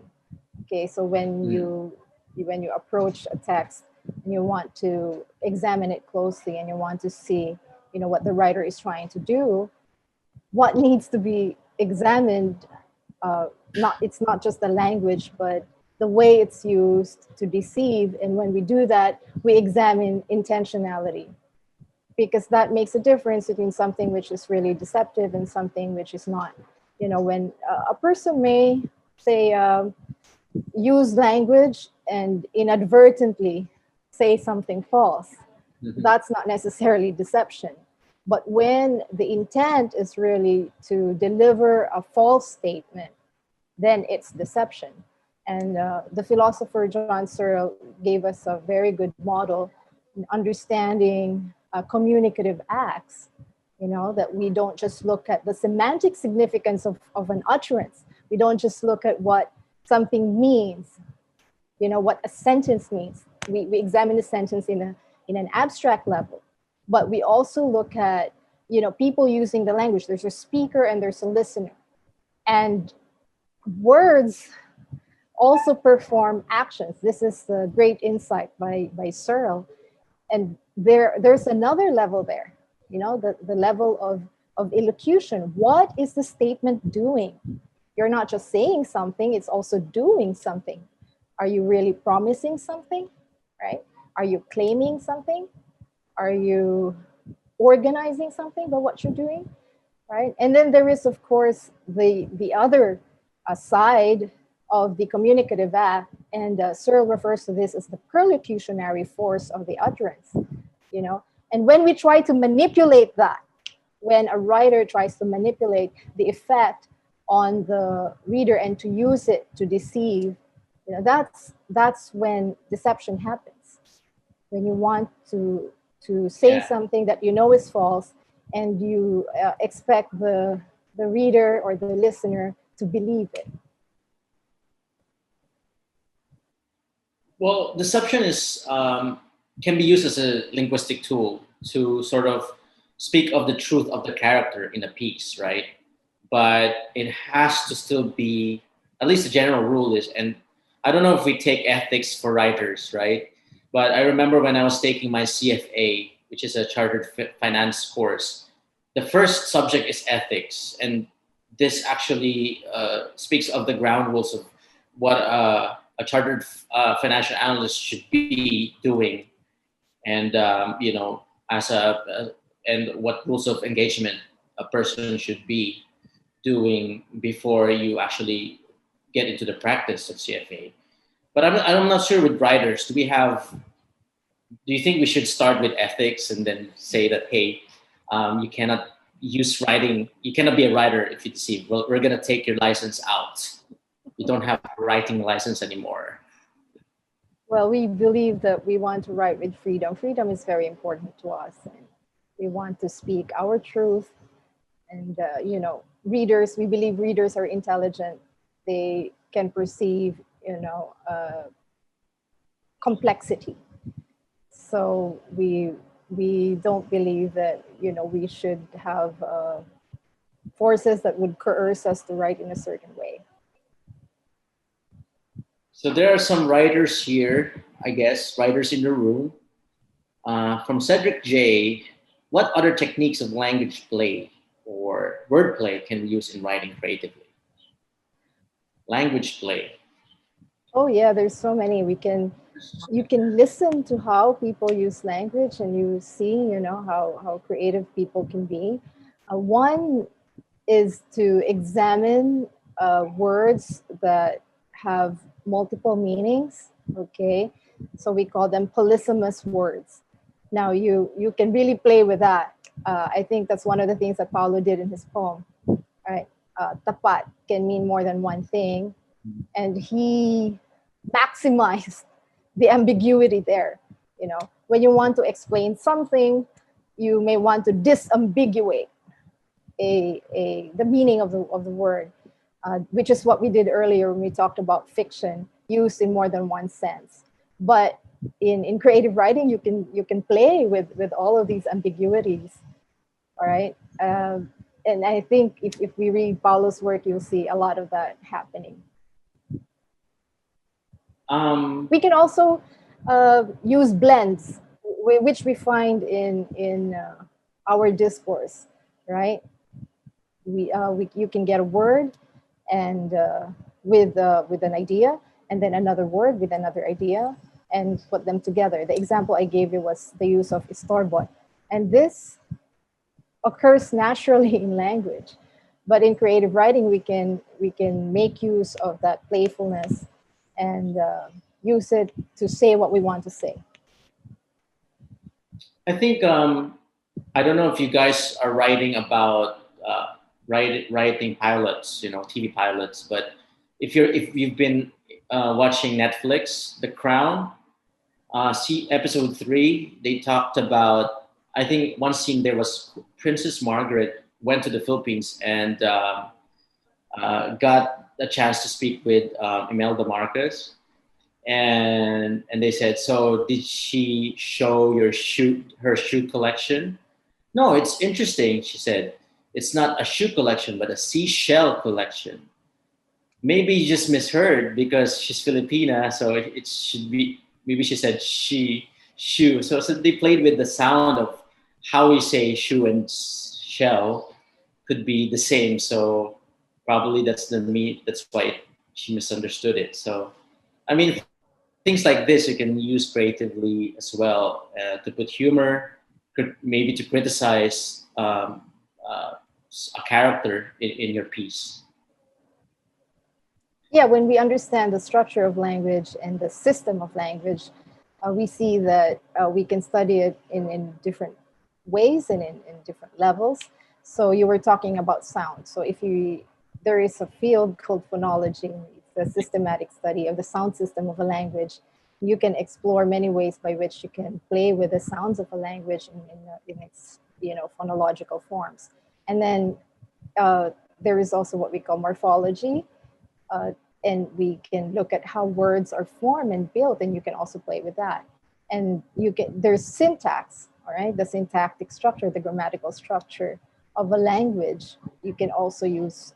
Okay, so when you approach a text and you want to examine it closely and you want to see, you know, what the writer is trying to do, what needs to be examined, it's not just the language, but the way it's used to deceive. And when we do that, we examine intentionality, because that makes a difference between something which is really deceptive and something which is not. You know, when a person may say, use language and inadvertently say something false, that's not necessarily deception. But when the intent is really to deliver a false statement, then it's deception. And the philosopher John Searle gave us a very good model in understanding communicative acts, you know, that we don't just look at the semantic significance of an utterance. We don't just look at what something means, you know, what a sentence means. We examine the sentence in an abstract level, but we also look at, you know, people using the language. There's a speaker and there's a listener. And words also perform actions. This is the great insight by Searle. And there's another level there, you know, the level of elocution. What is the statement doing? You're not just saying something, it's also doing something. Are you really promising something, right? Are you claiming something? Are you organizing something by what you're doing, right? And then there is, of course, the other side of the Communicative Act, and Searle refers to this as the Periputionary force of the utterance, you know? And when we try to manipulate that, when a writer tries to manipulate the effect on the reader and to use it to deceive, you know, that's when deception happens. When you want to say something that you know is false, and you expect the reader or the listener to believe it. Well, deception is can be used as a linguistic tool to sort of speak of the truth of the character in a piece, right? But it has to still be, at least the general rule is, and I don't know if we take ethics for writers, right? But I remember when I was taking my CFA, which is a chartered finance course, the first subject is ethics. And this actually speaks of the ground rules of what a chartered financial analyst should be doing. And, you know, and what rules of engagement a person should be doing before you actually get into the practice of CFA. But I'm not sure with writers, do you think we should start with ethics and then say that, hey, you cannot use writing, you cannot be a writer if you deceive. Well, we're going to take your license out. You don't have a writing license anymore. Well, we believe that we want to write with freedom. Freedom is very important to us. And we want to speak our truth. And, readers, we believe readers are intelligent. They can perceive, complexity. So we don't believe that, we should have forces that would coerce us to write in a certain way. So there are some writers here, I guess, writers in the room. From Cedric J, what other techniques of language play or wordplay can we use in writing creatively? Language play. Oh yeah, there's so many. You can listen to how people use language, and you see, how creative people can be. One is to examine words that have multiple meanings. Okay, so we call them polysemous words. Now you can really play with that. I think that's one of the things that Paolo did in his poem. Right, tapat can mean more than one thing, and he maximized the ambiguity there. When you want to explain something, you may want to disambiguate the meaning of the word, which is what we did earlier when we talked about fiction used in more than one sense. But in creative writing, you can play with all of these ambiguities. All right, and I think if we read Paolo's work, you'll see a lot of that happening. We can also use blends, which we find in our discourse, right? You can get a word and with an idea, and then another word with another idea, and put them together. The example I gave you was the use of estorbot, and this occurs naturally in language, but in creative writing, we can make use of that playfulness and use it to say what we want to say. I think I don't know if you guys are writing about writing pilots, TV pilots, but if you've been watching Netflix, The Crown, see episode 3, they talked about. I think one scene there was Princess Margaret went to the Philippines and got a chance to speak with Imelda Marquez, and they said, "So did she show her shoe collection?" "No, it's interesting," she said. "It's not a shoe collection, but a seashell collection." Maybe you just misheard because she's Filipina, so it should be. Maybe she said shoe. So they played with the sound of how we say shoe and shell could be the same. So probably that's why she misunderstood it. So, I mean, things like this you can use creatively as well to put humor, maybe to criticize a character in your piece. Yeah, when we understand the structure of language and the system of language, we see that we can study it in different ways and in different levels. So you were talking about sound. So there is a field called phonology. It's a systematic study of the sound system of a language. You can explore many ways by which you can play with the sounds of a language in its phonological forms. And then there is also what we call morphology. And we can look at how words are formed and built, and you can also play with that. And there's syntax, all right? The syntactic structure, the grammatical structure of a language. You can also use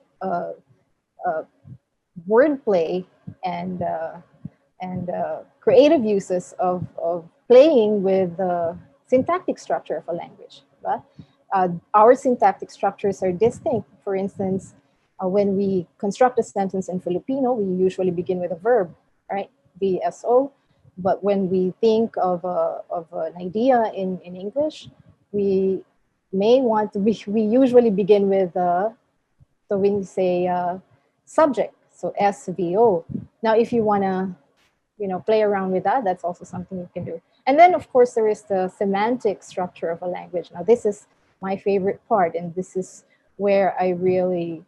wordplay and creative uses of playing with the syntactic structure of a language. But our syntactic structures are distinct. For instance, when we construct a sentence in Filipino, we usually begin with a verb, right? VSO. But when we think of an idea in English, we usually begin with, so when we say subject, so SVO. Now, if you want to, play around with that, that's also something you can do. And then, of course, there is the semantic structure of a language. Now, this is my favorite part, and this is where I really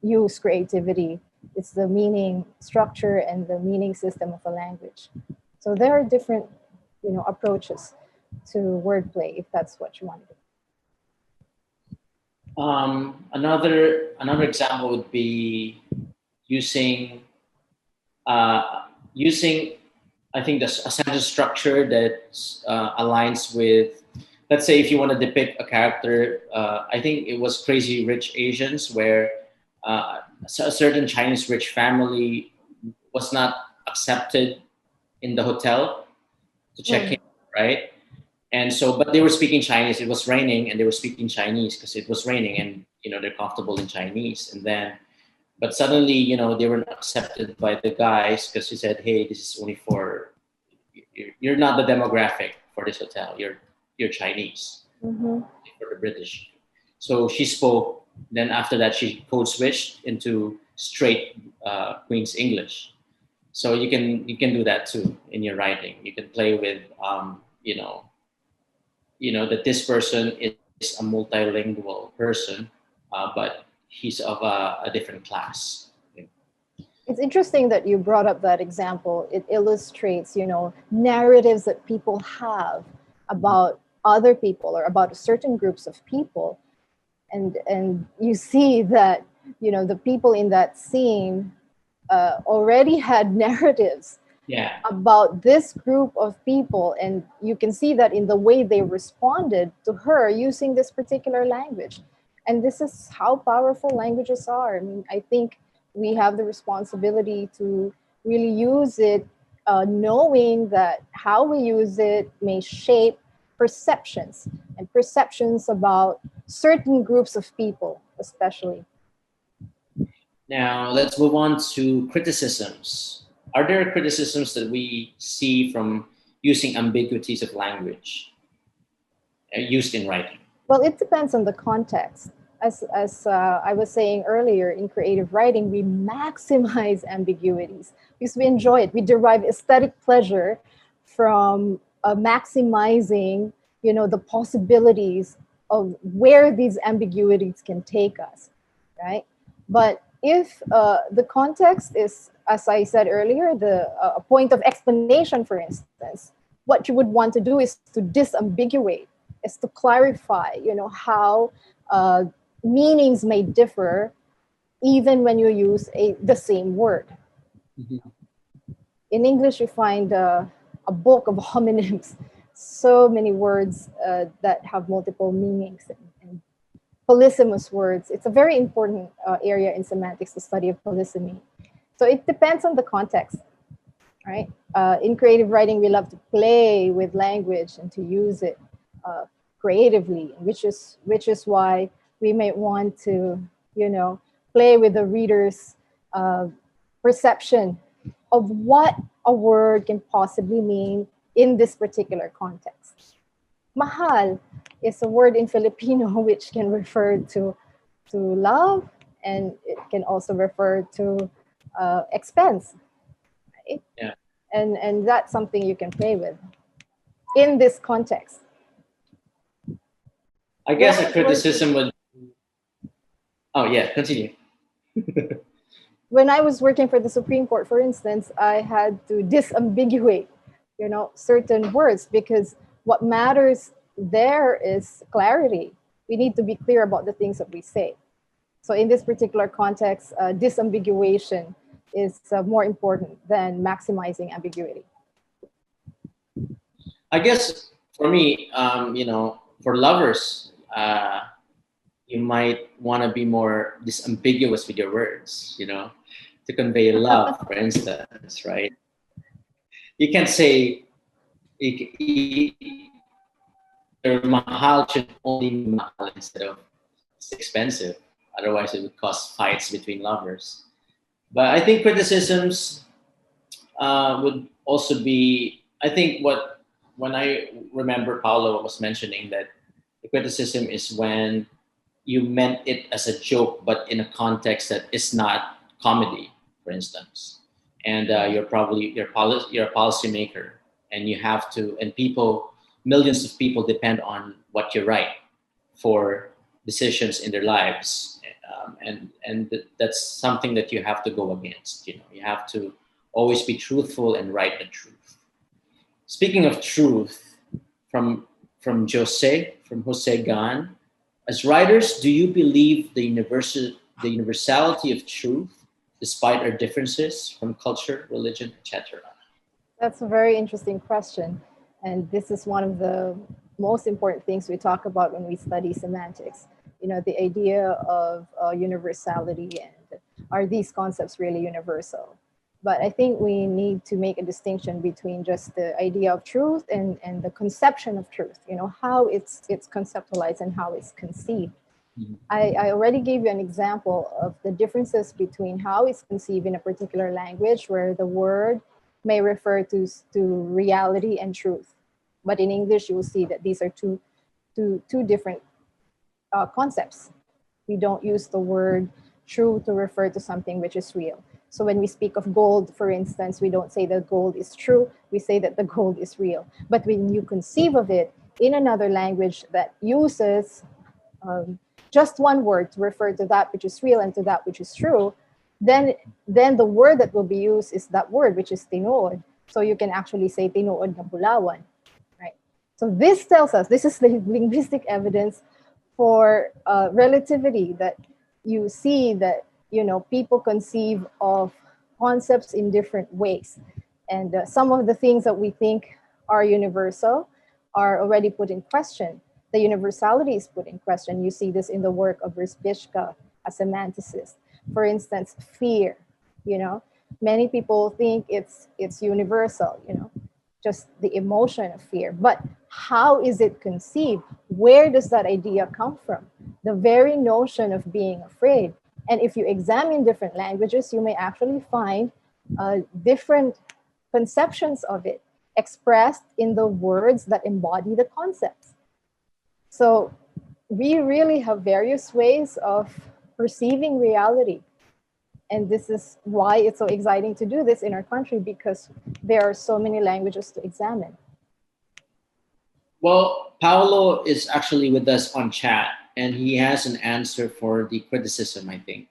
use creativity. It's the meaning structure and the meaning system of a language. So there are different, approaches to wordplay if that's what you want to do. Another example would be using I think a sentence structure that aligns with, let's say if you want to depict a character, I think it was Crazy Rich Asians, where a certain Chinese rich family was not accepted in the hotel to check in, right? And so, but they were speaking Chinese. It was raining, and they were speaking Chinese because it was raining, and they're comfortable in Chinese. And then, but suddenly, they weren't accepted by the guys because he said, "Hey, this is only for you're not the demographic for this hotel. You're Chinese for the British." So she spoke. Then after that, she code switched into straight Queen's English. So you can do that too in your writing. You can play with that this person is a multilingual person, but he's of a different class. It's interesting that you brought up that example. It illustrates, narratives that people have about other people or about certain groups of people. And you see that, the people in that scene already had narratives about this group of people. And you can see that in the way they responded to her using this particular language. And this is how powerful languages are. I mean, I think we have the responsibility to really use it, knowing that how we use it may shape perceptions and perceptions about certain groups of people, especially. Now, let's move on to criticisms. Are there criticisms that we see from using ambiguities of language used in writing? Well, it depends on the context. As I was saying earlier, in creative writing, we maximize ambiguities because we enjoy it. We derive aesthetic pleasure from maximizing, the possibilities of where these ambiguities can take us, right? But if the context is, as I said earlier, a point of explanation, for instance, what you would want to do is to disambiguate, is to clarify, how meanings may differ even when you use the same word. In English, you find a book of homonyms, so many words that have multiple meanings and polysemous words. It's a very important area in semantics, the study of polysemy. So it depends on the context, right? In creative writing, we love to play with language and to use it creatively, which is why we might want to, play with the reader's perception of what a word can possibly mean in this particular context. Mahal is a word in Filipino which can refer to love, and it can also refer to expense, right? Yeah. And that's something you can play with in this context. I guess a criticism would. Oh yeah, continue. When I was working for the Supreme Court, for instance, I had to disambiguate, certain words, because what matters there is clarity. We need to be clear about the things that we say. So in this particular context, disambiguation is more important than maximizing ambiguity. I guess for me, for lovers, you might want to be more disambiguous with your words, to convey love, for instance, right? You can't say your mahal should only be mahal instead of it's expensive. Otherwise, it would cause fights between lovers. But I think criticisms would also be, I think when I remember Paolo was mentioning that the criticism is when you meant it as a joke, but in a context that is not comedy, for instance. And you're a policymaker, and you have to, and millions of people depend on what you write for decisions in their lives. And that's something that you have to go against. You have to always be truthful and write the truth. Speaking of truth, from Jose Gan, as writers, do you believe the universality of truth, despite our differences from culture, religion, etc.? That's a very interesting question. And this is one of the most important things we talk about when we study semantics. You know, the idea of universality, and are these concepts really universal? But I think we need to make a distinction between just the idea of truth and the conception of truth, you know, how it's conceptualized and how it's conceived. Mhm. I already gave you an example of the differences between how it's conceived in a particular language, where the word may refer to reality and truth. But in English, you will see that these are two different concepts. We don't use the word true to refer to something which is real. So when we speak of gold, for instance, we don't say that gold is true, we say that the gold is real. But when you conceive of it in another language that uses just one word to refer to that which is real and to that which is true, then the word that will be used is that word, which is tinood. So you can actually say tinood na Bulawan, right? So this tells us, this is the linguistic evidence for relativity, that you see that, you know, people conceive of concepts in different ways. And some of the things that we think are universal are already put in question. The universality is put in question. You see this in the work of Rizbishka, a semanticist. For instance, fear, you know, many people think it's universal, you know, just the emotion of fear. But how is it conceived? Where does that idea come from? The very notion of being afraid. And if you examine different languages, you may actually find different conceptions of it expressed in the words that embody the concepts. So we really have various ways of perceiving reality. And this is why it's so exciting to do this in our country, because there are so many languages to examine. Well, Paolo is actually with us on chat, and he has an answer for the criticism, I think.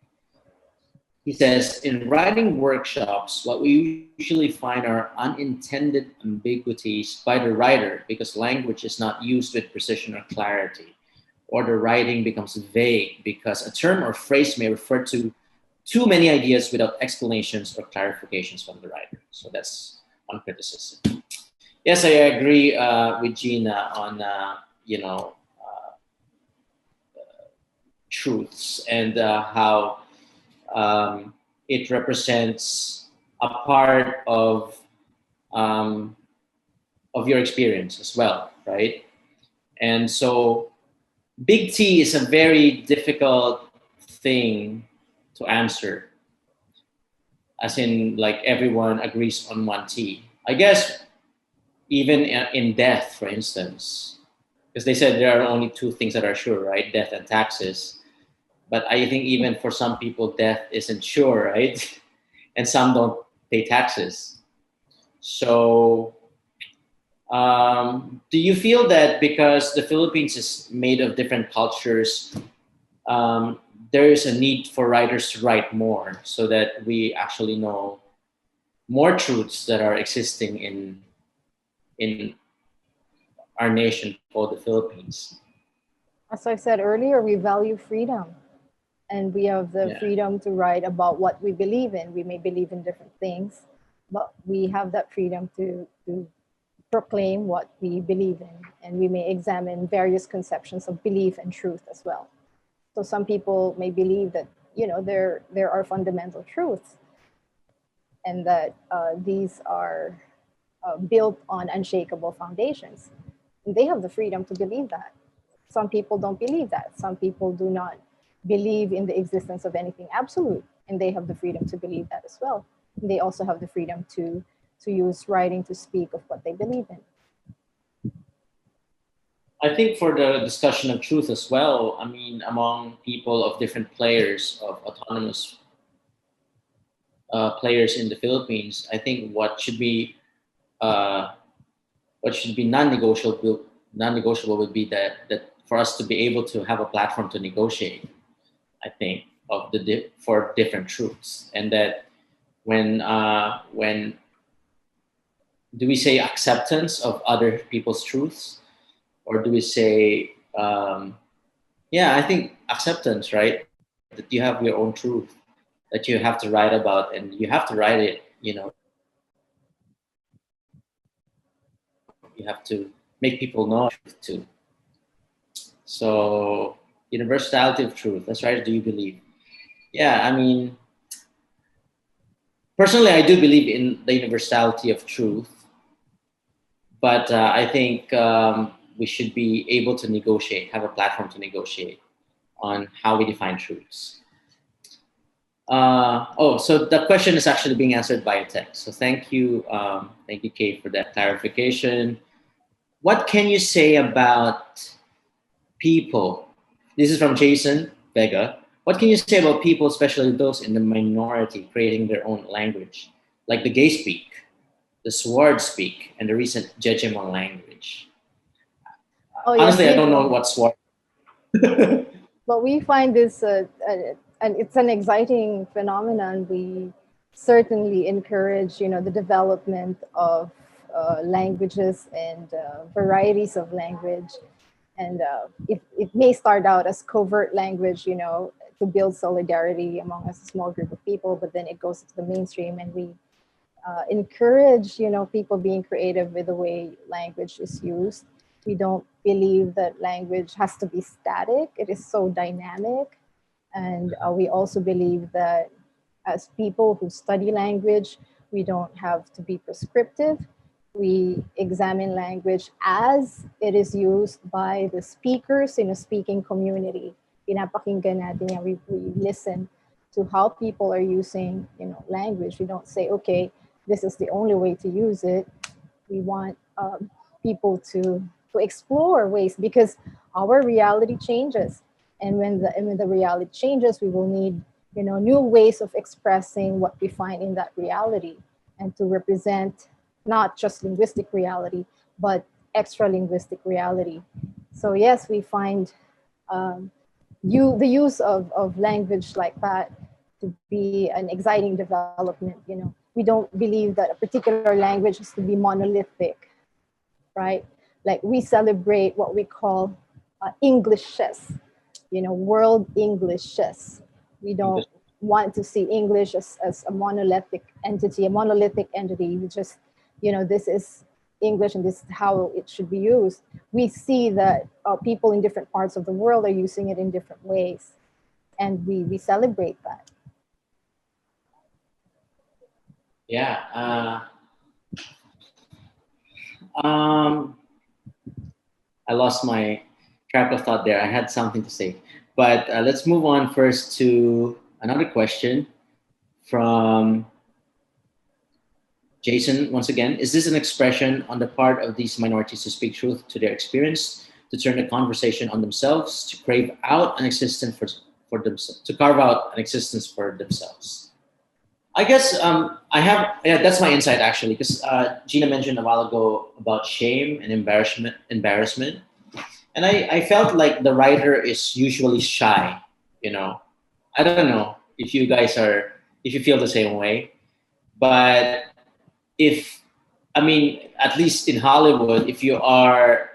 He says, in writing workshops, what we usually find are unintended ambiguities by the writer because language is not used with precision or clarity, or the writing becomes vague because a term or phrase may refer to too many ideas without explanations or clarifications from the writer. So that's one criticism. Yes, I agree with Jeena on truths and how it represents a part of your experience as well, right? And so big T is a very difficult thing to answer, as in like everyone agrees on one T. I guess even in death, for instance, because they said there are only two things that are sure, right? Death and taxes. But I think even for some people, death isn't sure, right? And some don't pay taxes. So do you feel that because the Philippines is made of different cultures, there is a need for writers to write more so that we actually know more truths that are existing in our nation called the Philippines? As I said earlier, we value freedom, and we have the freedom to write about what we believe in. We may believe in different things, but we have that freedom to proclaim what we believe in, and we may examine various conceptions of belief and truth as well. So some people may believe that, you know, there are fundamental truths, and that these are built on unshakable foundations. And they have the freedom to believe that. Some people don't believe that. Some people do not believe in the existence of anything absolute, and they have the freedom to believe that as well. And they also have the freedom to use writing to speak of what they believe in. I think for the discussion of truth as well, I mean, among people of different players, of autonomous players in the Philippines, I think what should be non-negotiable would be that for us to be able to have a platform to negotiate, I think, of for different truths, and that when do we say acceptance of other people's truths, or do we say, yeah, I think acceptance, right? That you have your own truth that you have to write about, and you have to write it. You have to make people know truth too. So universality of truth. That's right. Do you believe? Yeah, I mean, personally, I do believe in the universality of truth, but I think we should be able to negotiate, have a platform to negotiate on how we define truths. So the question is actually being answered by a text. So thank you, Kate, for that clarification. What can you say about people? This is from Jason Vega. What can you say about people, especially those in the minority, creating their own language, like the gay speak, the sword speak, and the recent Jejemon language? Oh, Honestly, yes, I don't know what sword. but we find this, and it's an exciting phenomenon. We certainly encourage, the development of languages and varieties of language. And it may start out as covert language, to build solidarity among a small group of people, but then it goes into the mainstream, and we encourage, people being creative with the way language is used. We don't believe that language has to be static. It is so dynamic. And we also believe that as people who study language, we don't have to be prescriptive. We examine language as it is used by the speakers in a speaking community. Pinapakinggan natin yan. We listen to how people are using, language. We don't say, okay, this is the only way to use it. We want people to explore ways, because our reality changes. And when the reality changes, we will need, new ways of expressing what we find in that reality, and to represent not just linguistic reality, but extra linguistic reality. So yes, we find the use of language like that to be an exciting development. We don't believe that a particular language has to be monolithic, right? Like, we celebrate what we call Englishes, world Englishes. We don't want to see English as a monolithic entity. We just, this is English and this is how it should be used. We see that people in different parts of the world are using it in different ways, and we celebrate that. Yeah. I lost my track of thought there. I had something to say, but let's move on first to another question from Jason. Once again, is this an expression on the part of these minorities to speak truth to their experience, to turn the conversation on themselves, to crave out an existence for themselves, to carve out an existence for themselves? I guess that's my insight, actually, because Jeena mentioned a while ago about shame and embarrassment, and I felt like the writer is usually shy. I don't know if if you feel the same way, but at least in Hollywood, if you are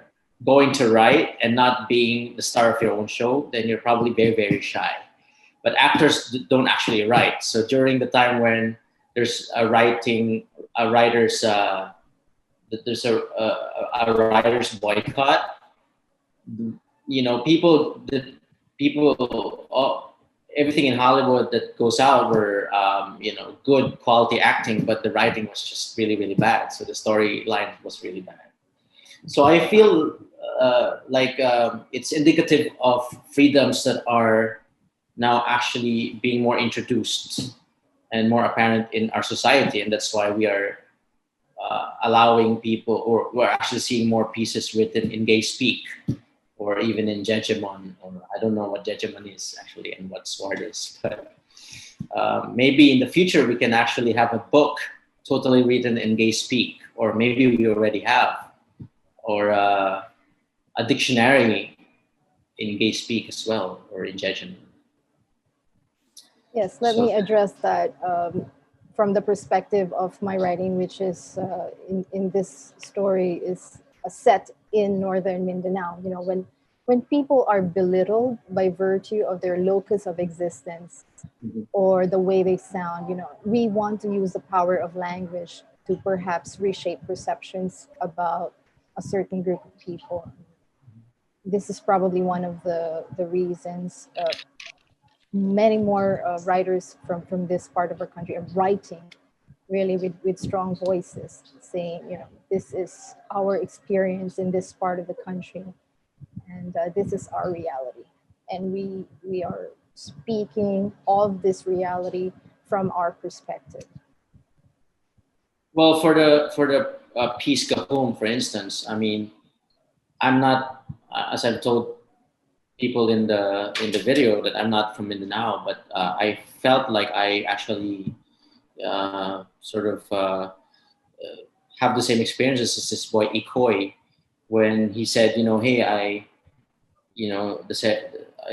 going to write and not being the star of your own show, then you're probably very, very shy. But actors don't actually write. So during the time when there's a writer's boycott, everything in Hollywood that goes out were good quality acting, but the writing was just really, really bad. So the storyline was really bad. So I feel it's indicative of freedoms that are now actually being more introduced and more apparent in our society. And that's why we are allowing people, or we're actually seeing more pieces written in gay speak, or even in Jejemon, or I don't know what Jejemon is actually and what sword is. But maybe in the future we can actually have a book totally written in gay speak, or maybe we already have, or a dictionary in gay speak as well, or in Jejemon. Yes, let me address that. from the perspective of my writing, which is in this story is a set in northern Mindanao. You know, when people are belittled by virtue of their locus of existence or the way they sound, you know, we want to use the power of language to perhaps reshape perceptions about a certain group of people. This is probably one of the reasons many more writers from this part of our country are writing really with strong voices, saying, you know, this is our experience in this part of the country, and this is our reality, and we are speaking of this reality from our perspective. Well, for the piece Gahom, for instance, I mean, I'm not, as I've told people in the video, that I'm not from Mindanao, but I felt like I actually sort of have the same experiences as this boy Ikoy, when he said, you know, hey, I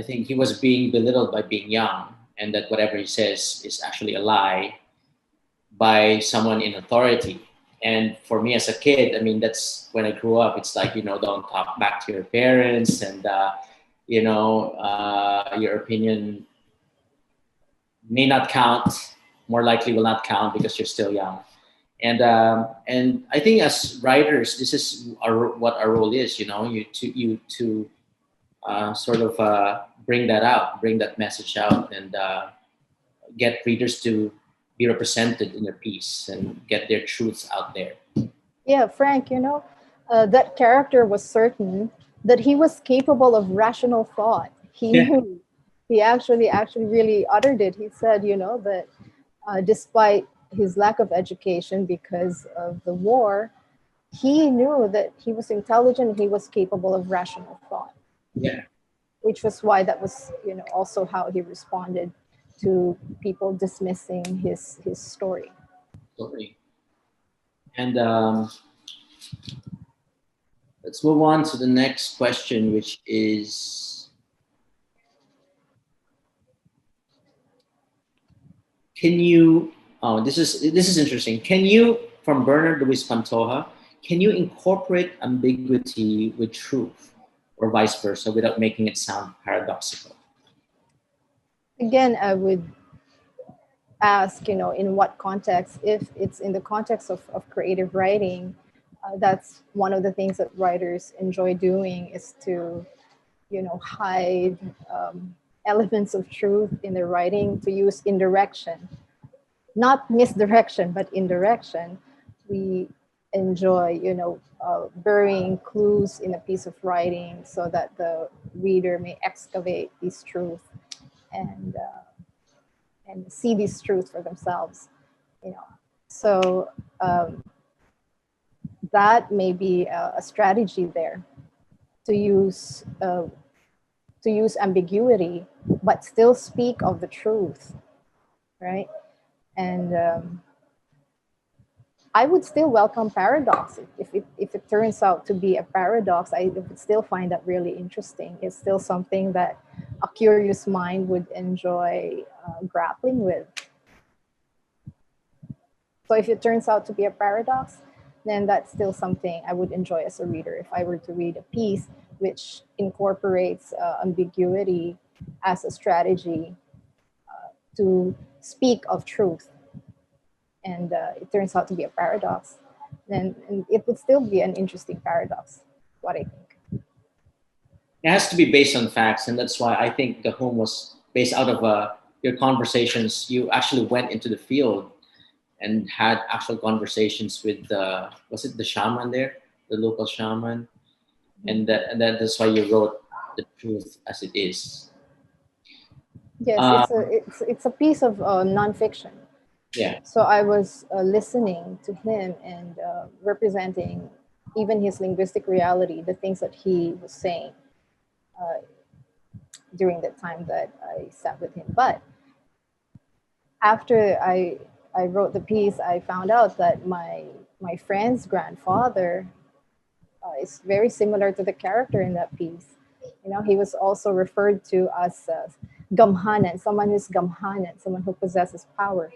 think he was being belittled by being young, and that whatever he says is actually a lie by someone in authority. And for me as a kid, I mean, that's when I grew up. It's like, you know, don't talk back to your parents, and your opinion may not count, more likely will not count because you're still young. And I think as writers, this is what our role is. You know, you to sort of bring that message out, and get readers to be represented in their piece and get their truths out there. Yeah, Frank, you know, that character was certain that he was capable of rational thought. He knew. He actually really uttered it. He said, you know, that despite his lack of education because of the war, he knew that he was intelligent, he was capable of rational thought. Yeah. Which was why that was, you know, also how he responded to people dismissing his story. Story. And let's move on to the next question, which is, can you, this is interesting. Can you, from Bernard Luis Pantoja, can you incorporate ambiguity with truth, or vice versa, without making it sound paradoxical? Again, I would ask, you know, in what context. If it's in the context of creative writing, that's one of the things that writers enjoy doing, is to, you know, hide elements of truth in their writing, to use indirection, not misdirection, but indirection. We enjoy, you know, burying clues in a piece of writing so that the reader may excavate these truths and see these truths for themselves, you know. So that may be a strategy there, to use ambiguity, but still speak of the truth, right? And I would still welcome paradox. If it turns out to be a paradox, I would still find that really interesting. It's still something that a curious mind would enjoy grappling with. So if it turns out to be a paradox, then that's still something I would enjoy as a reader. If I were to read a piece which incorporates ambiguity as a strategy to speak of truth, and it turns out to be a paradox, then it would still be an interesting paradox, what I think. It has to be based on facts, and that's why I think the home was based out of your conversations. You actually went into the field and had actual conversations with was it the shaman there, the local shaman, and that's why you wrote the truth as it is. Yes, it's a piece of nonfiction. Yeah. So I was listening to him and representing even his linguistic reality, the things that he was saying during the time that I sat with him. But after I wrote the piece, I found out that my friend's grandfather is very similar to the character in that piece. You know, he was also referred to as gamhanan, someone who's gamhanan, someone who possesses power.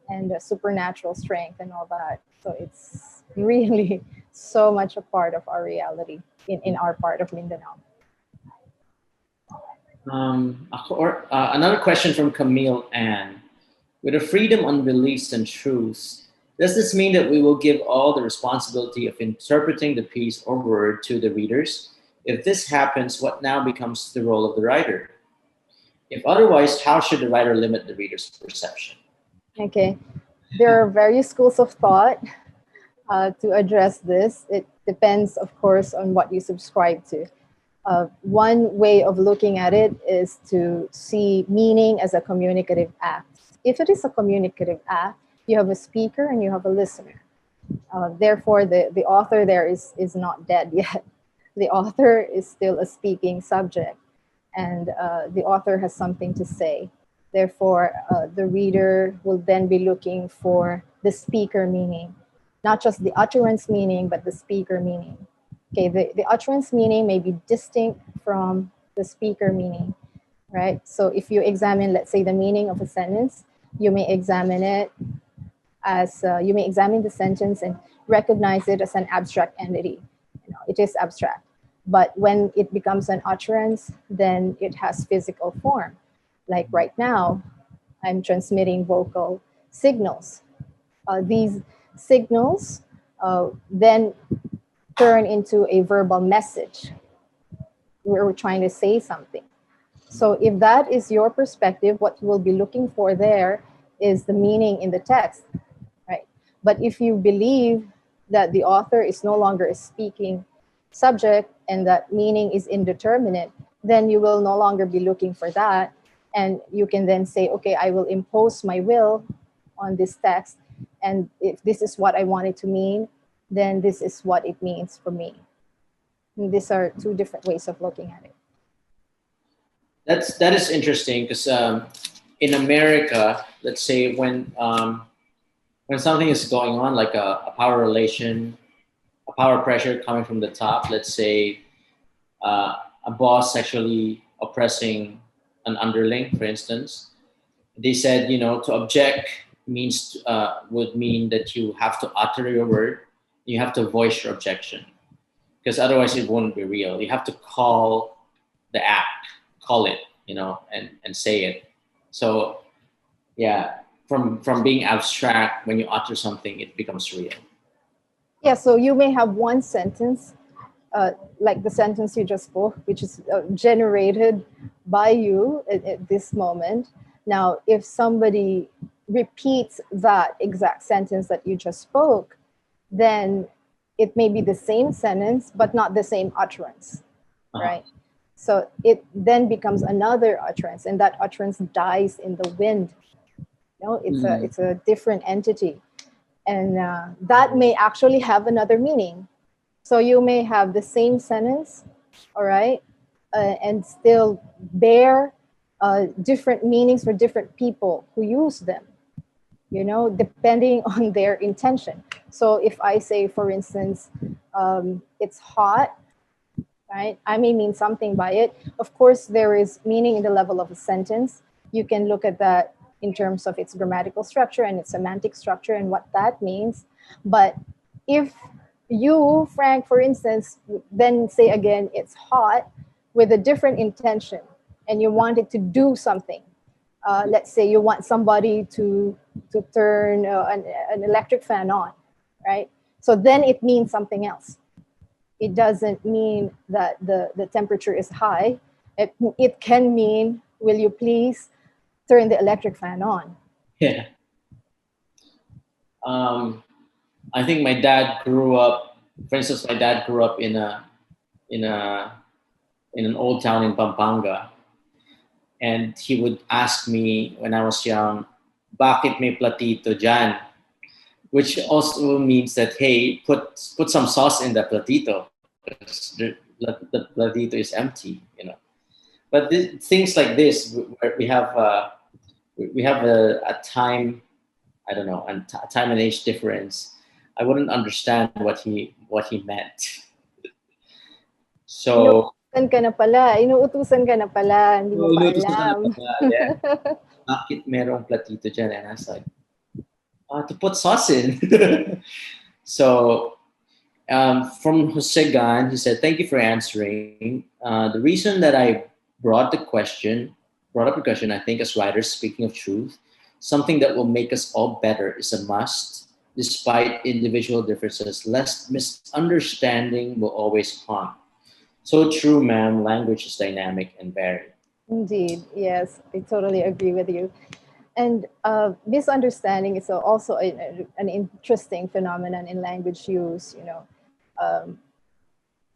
and supernatural strength and all that. So it's really so much a part of our reality in our part of Mindanao. Another question from Camille Ann. With a freedom on beliefs and truths, does this mean that we will give all the responsibility of interpreting the piece or word to the readers? If this happens, what now becomes the role of the writer? If otherwise, how should the writer limit the reader's perception? Okay, there are various schools of thought to address this. It depends, of course, on what you subscribe to. One way of looking at it is to see meaning as a communicative act. If it is a communicative act, you have a speaker and you have a listener. Therefore, the author there is not dead yet. The author is still a speaking subject, and the author has something to say. Therefore, the reader will then be looking for the speaker meaning, not just the utterance meaning, but the speaker meaning. Okay, the utterance meaning may be distinct from the speaker meaning, right? So if you examine, let's say, the meaning of a sentence, you may examine it as, you may examine the sentence and recognize it as an abstract entity. You know, it is abstract. But when it becomes an utterance, then it has physical form. Like right now, I'm transmitting vocal signals. These signals then turn into a verbal message where we're trying to say something. So if that is your perspective, what you will be looking for there is the meaning in the text, right? But if you believe that the author is no longer a speaking subject and that meaning is indeterminate, then you will no longer be looking for that. And you can then say, okay, I will impose my will on this text. And if this is what I want it to mean, then this is what it means for me. And these are two different ways of looking at it. That is interesting because in America, let's say when something is going on, like a power relation, a power pressure coming from the top, let's say a boss sexually oppressing an underling, for instance, they said, you know, to object means would mean that you have to utter your word, you have to voice your objection, because otherwise it won't be real. You have to call the act, call it, you know, and say it. So yeah, from being abstract, when you utter something, it becomes real. Yeah, so you may have one sentence, like the sentence you just spoke, which is generated by you at this moment. Now, if somebody repeats that exact sentence that you just spoke, then it may be the same sentence, but not the same utterance, right? So it then becomes another utterance, and that utterance dies in the wind. You know, it's a different entity. And that may actually have another meaning. So you may have the same sentence, all right, and still bear different meanings for different people who use them, you know, depending on their intention. So if I say, for instance, it's hot, right, I may mean something by it. Of course, there is meaning in the level of a sentence. You can look at that in terms of its grammatical structure and its semantic structure and what that means. But if you, Frank, for instance, then say again, it's hot with a different intention and you want it to do something. Let's say you want somebody to turn an electric fan on, right? So then it means something else. It doesn't mean that the temperature is high. It can mean, will you please turn the electric fan on? Yeah. I think my dad grew up, for instance, my dad grew up in an old town in Pampanga. And he would ask me when I was young, bakit may platito dyan? Which also means that, hey, put some sauce in the platito, because the platito is empty, you know. But things like this, where we have a time, I don't know, a time and age difference. I wouldn't understand what he meant. So Inuutusan ka na pala, hindi mo pa alam. Yeah. Bakit merong platito dyan? And I was like, to put sauce in. So from Jose Gan, he said, "Thank you for answering. The reason that I brought up the question, I think as writers, speaking of truth, something that will make us all better is a must, despite individual differences. Lest misunderstanding will always haunt." So true, ma'am. Language is dynamic and varied. Indeed, yes, I totally agree with you. And misunderstanding is also an interesting phenomenon in language use. Um,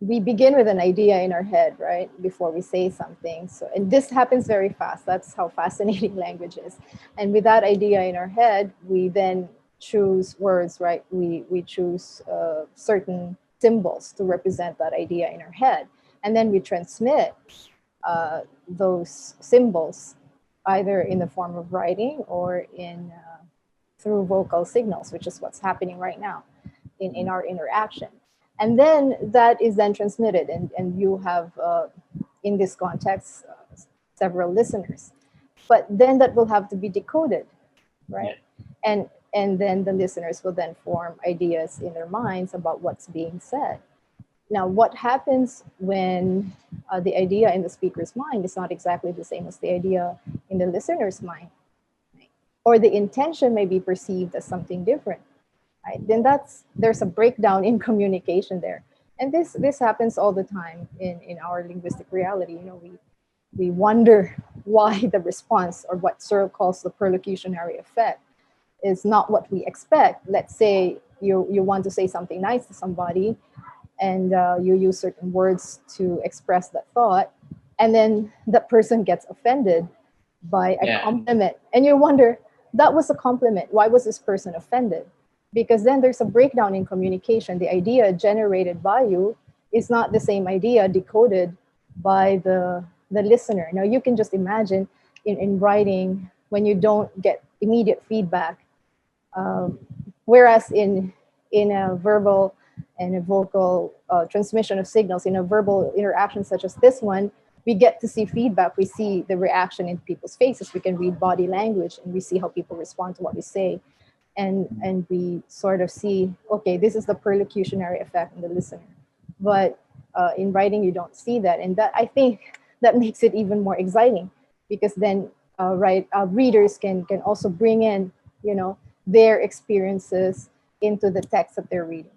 we begin with an idea in our head, right, before we say something. So, and this happens very fast. That's how fascinating language is. And with that idea in our head, we then choose words, right? We choose certain symbols to represent that idea in our head. And then we transmit those symbols either in the form of writing or in through vocal signals, which is what's happening right now in our interaction. And then that is then transmitted, and you have, in this context, several listeners. But then that will have to be decoded, right? Yeah. And then the listeners will then form ideas in their minds about what's being said. Now, what happens when the idea in the speaker's mind is not exactly the same as the idea in the listener's mind, right? Or the intention may be perceived as something different, right? Then there's a breakdown in communication there. And this happens all the time in our linguistic reality. We wonder why the response, or what Searle calls the perlocutionary effect, is not what we expect. Let's say you want to say something nice to somebody, and you use certain words to express that thought, and then that person gets offended by a compliment, and you wonder, that was a compliment, why was this person offended? Because then there's a breakdown in communication. The idea generated by you is not the same idea decoded by the listener. Now you can just imagine in writing, when you don't get immediate feedback, whereas in a verbal and a vocal transmission of signals, in a verbal interaction such as this one, we get to see feedback. We see the reaction in people's faces. We can read body language, and we see how people respond to what we say. And we sort of see, okay, this is the perlocutionary effect in the listener. But in writing, you don't see that. And that, I think, that makes it even more exciting, because then readers can also bring in, their experiences into the text that they're reading.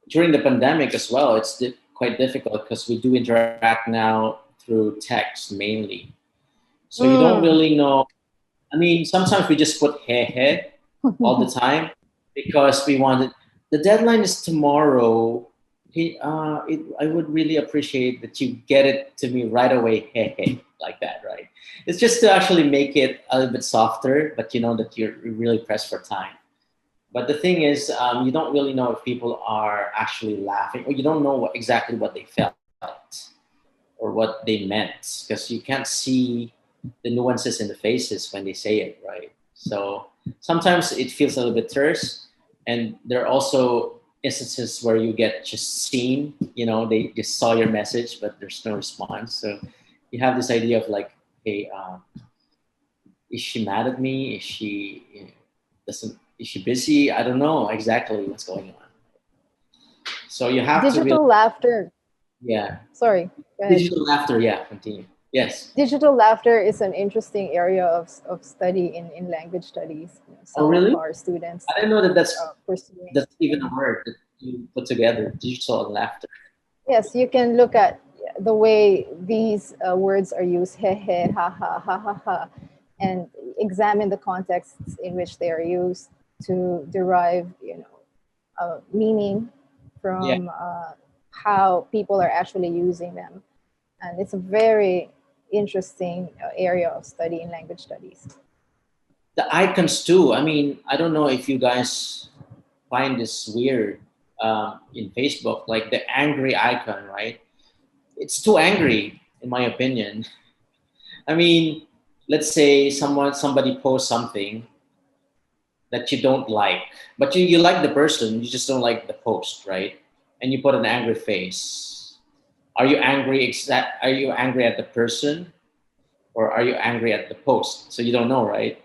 During the pandemic as well, it's quite difficult because we do interact now through text mainly. So you don't really know. I mean, sometimes we just put he all the time because we wanted, the deadline is tomorrow. I would really appreciate that you get it to me right away, he, like that, right? It's just to actually make it a little bit softer, but you know that you're really pressed for time. But the thing is, you don't really know if people are actually laughing, or you don't know exactly what they felt or what they meant, because you can't see the nuances in the faces when they say it, right? So sometimes it feels a little bit terse, and there are also instances where you get just seen, they just saw your message, but there's no response. So you have this idea of like, hey, is she mad at me? Is she is she busy? I don't know exactly what's going on. So you have digital laughter. Yeah. Sorry. Go ahead. Digital laughter. Yeah. Continue. Yes. Digital laughter is an interesting area of study in language studies. Some really? of our students. I didn't know that that's even a word that you put together, digital laughter. Yes, you can look at the way these words are used, he, ha, ha, ha, ha, ha, and examine the contexts in which they are used to derive, meaning from how people are actually using them. And it's a very interesting area of study in language studies. The icons too. I mean, I don't know if you guys find this weird in Facebook, like the angry icon, right? It's too angry, in my opinion. I mean, let's say somebody posts something that you don't like, but you like the person, you just don't like the post, right? And you put an angry face. Are you angry? Are you angry at the person, or are you angry at the post? So you don't know, right?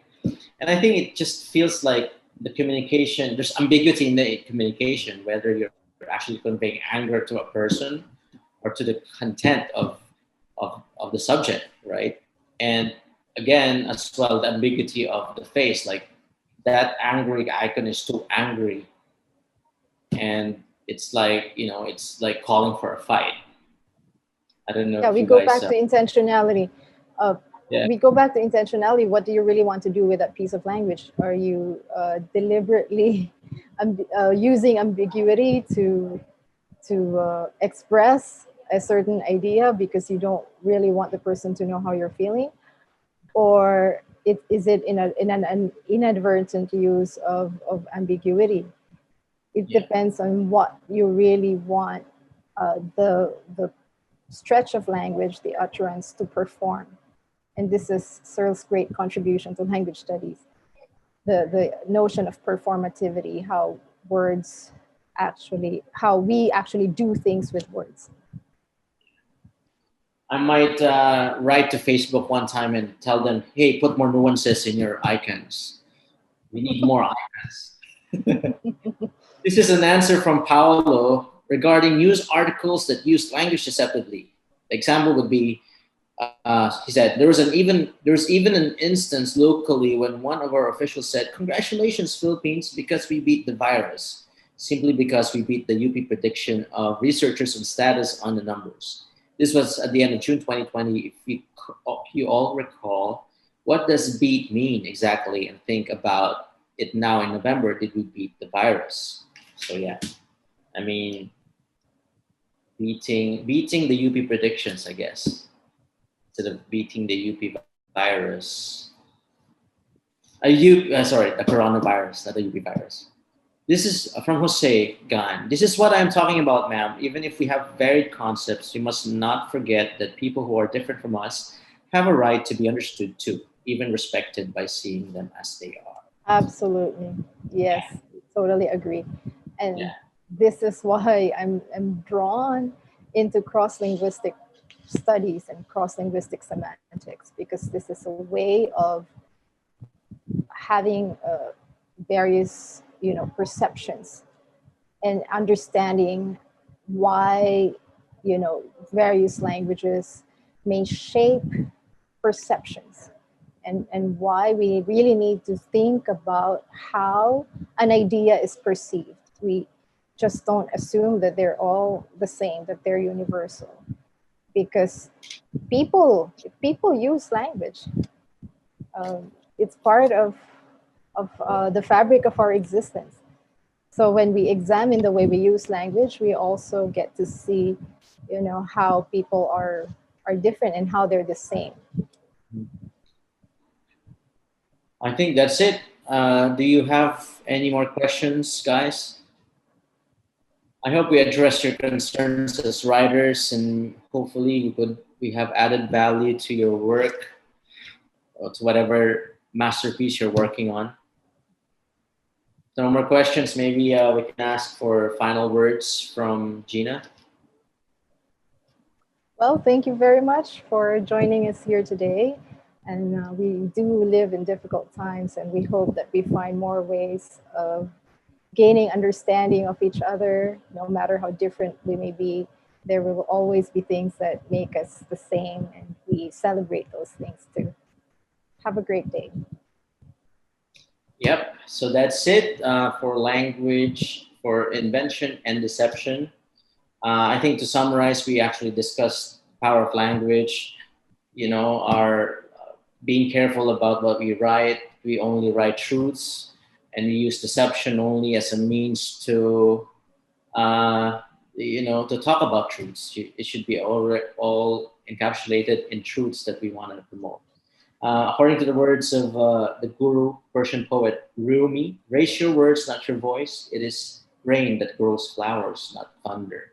And I think it just feels like the communication, there's ambiguity in the communication, whether you're actually conveying anger to a person or to the content of the subject, right? And again, as well, the ambiguity of the face, like that angry icon is too angry. And it's like, it's like calling for a fight. I don't know Yeah, if we you go guys, back to intentionality. yeah, We go back to intentionality. What do you really want to do with that piece of language? Are you deliberately using ambiguity to express a certain idea because you don't really want the person to know how you're feeling, or is it in an inadvertent use of ambiguity? It Yeah. depends on what you really want the stretch of language, the utterance, to perform. And this is Searle's great contribution to language studies. The notion of performativity, how we actually do things with words. I might write to Facebook one time and tell them, hey, put more nuances in your icons. We need more icons. This is an answer from Paolo regarding news articles that use language deceptively. The example would be, he said, there was even an instance locally when one of our officials said, congratulations, Philippines, because we beat the virus, simply because we beat the UP prediction of researchers on status on the numbers. This was at the end of June 2020. If you all recall, what does beat mean exactly? And think about it now in November, did we beat the virus? So yeah, I mean, beating the UP predictions, I guess, instead of beating the UP virus. The coronavirus, not the UP virus. This is from Jose Gan. This is what I'm talking about, ma'am. Even if we have varied concepts, we must not forget that people who are different from us have a right to be understood too, even respected by seeing them as they are. Absolutely. Yes, totally agree. And Yeah. this is why I'm drawn into cross-linguistic studies and cross-linguistic semantics, because this is a way of having various perceptions and understanding why various languages may shape perceptions, and why we really need to think about how an idea is perceived. We just don't assume that they're all the same, that they're universal, because people use language. It's part of the fabric of our existence. So when we examine the way we use language, we also get to see, how people are different and how they're the same. I think that's it. Do you have any more questions, guys? I hope we addressed your concerns as writers, and hopefully we have added value to your work or to whatever masterpiece you're working on. No more questions. Maybe we can ask for final words from Jeena. Well, thank you very much for joining us here today. And we do live in difficult times, and we hope that we find more ways of gaining understanding of each other. No matter how different we may be, there will always be things that make us the same, and we celebrate those things too. Have a great day. Yep. So that's it for language, for invention and deception. I think to summarize, we actually discussed the power of language, our being careful about what we write. We only write truths, and we use deception only as a means to, to talk about truths. It should be all encapsulated in truths that we want to promote. According to the words of the guru, Persian poet Rumi, raise your words, not your voice. It is rain that grows flowers, not thunder.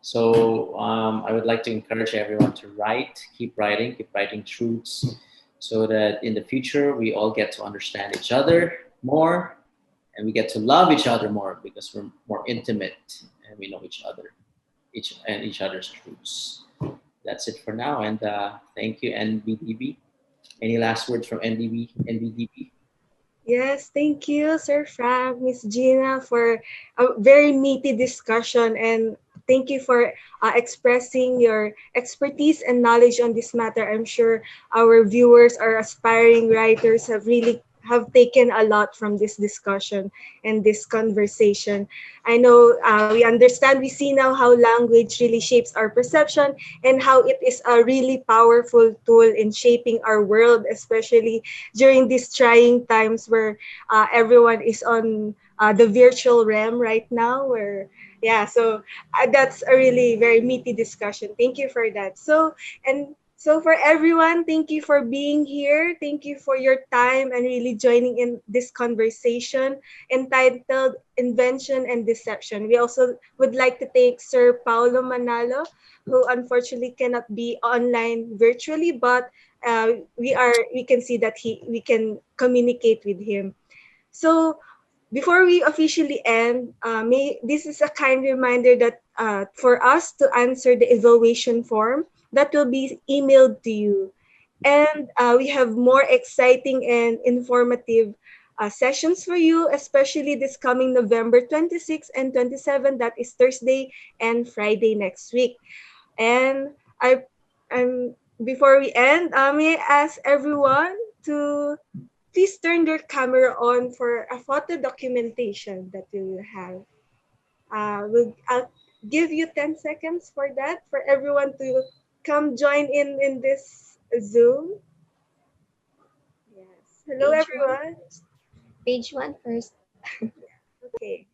So I would like to encourage everyone to keep writing truths, so that in the future we all get to understand each other more, and we get to love each other more, because we're more intimate and we know each other, each other's truths. that's it for now. And thank you, NBDB. Any last words from NBDB? Yes, thank you, Sir Frank, Miss Jeena, for a very meaty discussion, and thank you for expressing your expertise and knowledge on this matter. I'm sure our viewers, our aspiring writers, have taken a lot from this discussion and this conversation. I know we understand, we see now how language really shapes our perception and how it is a really powerful tool in shaping our world, especially during these trying times where everyone is on the virtual realm right now. That's a really very meaty discussion. Thank you for that. So for everyone, thank you for being here. Thank you for your time and really joining in this conversation entitled Invention and Deception. We also would like to thank Sir Paolo Manalo, who unfortunately cannot be online virtually, but we can see that we can communicate with him. So before we officially end, this is a kind reminder that for us to answer the evaluation form that will be emailed to you. And we have more exciting and informative sessions for you, especially this coming November 26th and 27th. That is Thursday and Friday next week. And I, I'm before we end, may I ask everyone to please turn your camera on for a photo documentation that we will have. I'll give you 10 seconds for that, for everyone to come join in this Zoom. Yes. Hello, Page one. everyone. Page one first. Okay.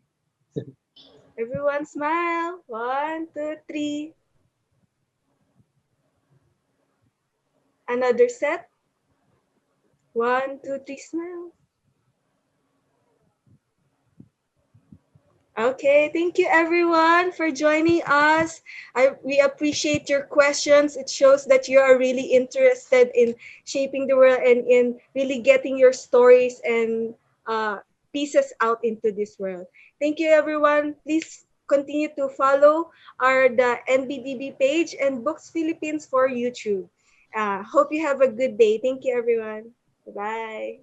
Everyone smile. One, two, three. Another set. One, two, three, smile. Okay, thank you everyone for joining us. We appreciate your questions. It shows that you are really interested in shaping the world and in really getting your stories and pieces out into this world. Thank you everyone. Please continue to follow the NBDB page and Books Philippines for YouTube. Hope you have a good day. Thank you everyone. Bye.